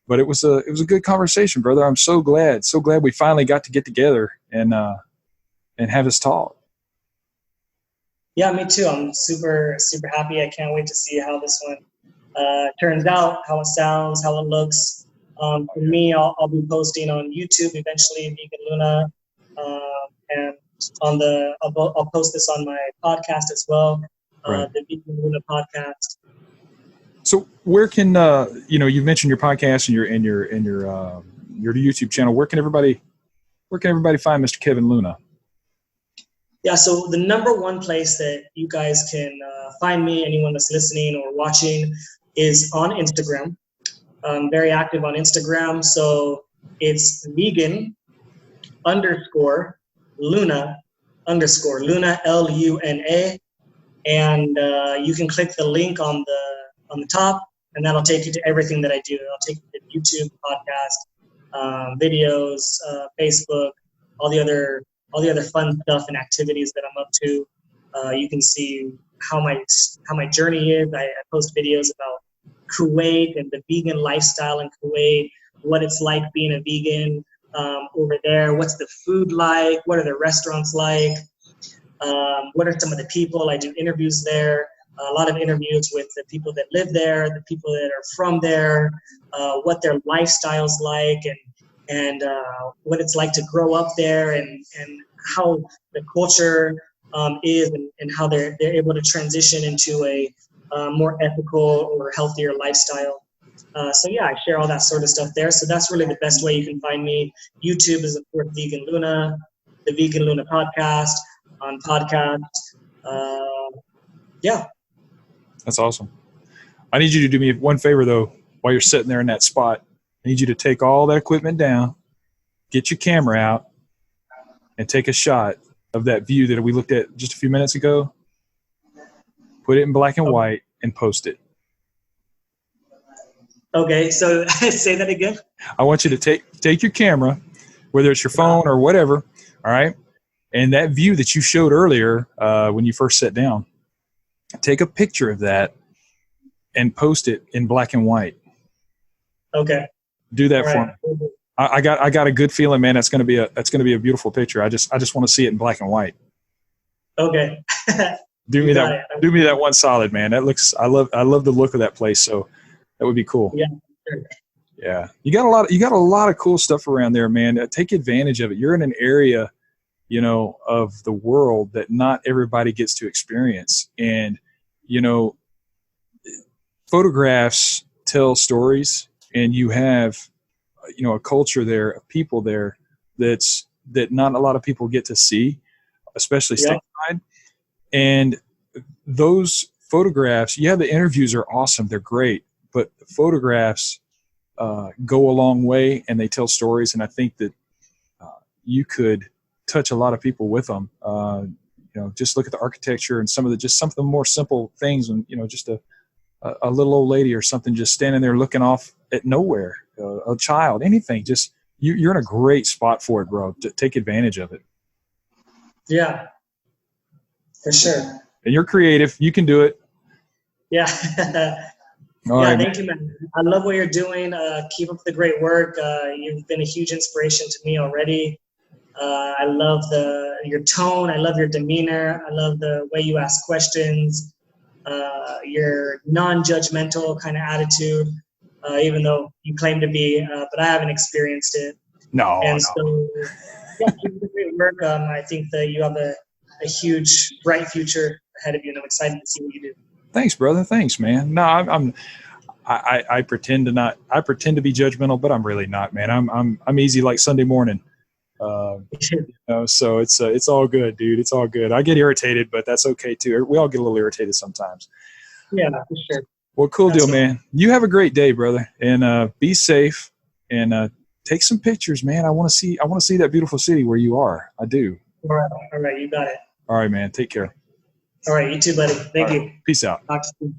Speaker 2: but it was a good conversation, brother. I'm so glad we finally got to get together and have this talk.
Speaker 3: Yeah, me too. I'm super, super happy. I can't wait to see how this one turns out, how it sounds, how it looks. For me, I'll be posting on YouTube eventually, Vegan Luna, and I'll post this on my podcast as well,
Speaker 2: right.
Speaker 3: The Vegan Luna podcast.
Speaker 2: So where can you've mentioned your podcast and your YouTube channel. Where can everybody find Mr. Kevin Luna?
Speaker 3: Yeah, so the number one place that you guys can find me, anyone that's listening or watching, is on Instagram. I'm very active on Instagram, so it's vegan _ Luna _ Luna LUNA, and you can click the link on the top, and that'll take you to everything that I do. I'll take you to YouTube, podcast, videos, Facebook, all the other fun stuff and activities that I'm up to. You can see how my journey is. I post videos about Kuwait and the vegan lifestyle in Kuwait, what it's like being a vegan, over there? What's the food like? What are the restaurants like? What are some of the people? I do interviews there, a lot of interviews with the people that live there, the people that are from there, what their lifestyle's like, and what it's like to grow up there, and how the culture is, and how they're able to transition into a more ethical or healthier lifestyle. So yeah, I share all that sort of stuff there. So that's really the best way you can find me. YouTube is, of course, Vegan Luna, the Vegan Luna podcast on podcast. Yeah.
Speaker 2: That's awesome. I need you to do me one favor, though, while you're sitting there in that spot. I need you to take all that equipment down, get your camera out, and take a shot of that view that we looked at just a few minutes ago. Put it in black and white and post it.
Speaker 3: Okay, so say that again.
Speaker 2: I want you to take your camera, whether it's your phone or whatever, all right? And that view that you showed earlier when you first sat down, take a picture of that and post it in black and white.
Speaker 3: Okay.
Speaker 2: Do that for me. I got a good feeling, man. That's gonna be a beautiful picture. I just want to see it in black and white.
Speaker 3: Okay.
Speaker 2: Do me that one solid, man. That looks. I love the look of that place. So that would be cool.
Speaker 3: Yeah. Sure.
Speaker 2: Yeah. You got a lot of cool stuff around there, man. Take advantage of it. You're in an area, of the world that not everybody gets to experience. And, photographs tell stories, and you have, a culture there, of people there that not a lot of people get to see, especially stateside. And those photographs, the interviews are awesome. They're great, but the photographs go a long way, and they tell stories. And I think that you could touch a lot of people with them. Just look at the architecture and some of the more simple things, and just a little old lady or something just standing there looking off at nowhere, a child, anything. Just you're in a great spot for it, bro. To take advantage of it.
Speaker 3: Yeah, for sure.
Speaker 2: And you're creative. You can do it.
Speaker 3: Yeah.
Speaker 2: All right,
Speaker 3: thank you, man. I love what you're doing. Keep up the great work. You've been a huge inspiration to me already. I love your tone. I love your demeanor. I love the way you ask questions. Your non-judgmental kind of attitude, even though you claim to be, but I haven't experienced it.
Speaker 2: No.
Speaker 3: So, keep up the great work. I think that you have a huge, bright future ahead of you, and I'm excited to see what you do.
Speaker 2: Thanks, brother. Thanks, man. No, I pretend to not. I pretend to be judgmental, but I'm really not, man. I'm easy like Sunday morning. So it's all good, dude. It's all good. I get irritated, but that's okay too. We all get a little irritated sometimes.
Speaker 3: Yeah, for sure.
Speaker 2: Well, cool deal, man. You have a great day, brother, and be safe, and take some pictures, man. I want to see that beautiful city where you are. I do.
Speaker 3: All right, you got it.
Speaker 2: All right, man. Take care.
Speaker 3: All right, you too, buddy. Thank you.
Speaker 2: Peace out.
Speaker 3: Talk to you soon.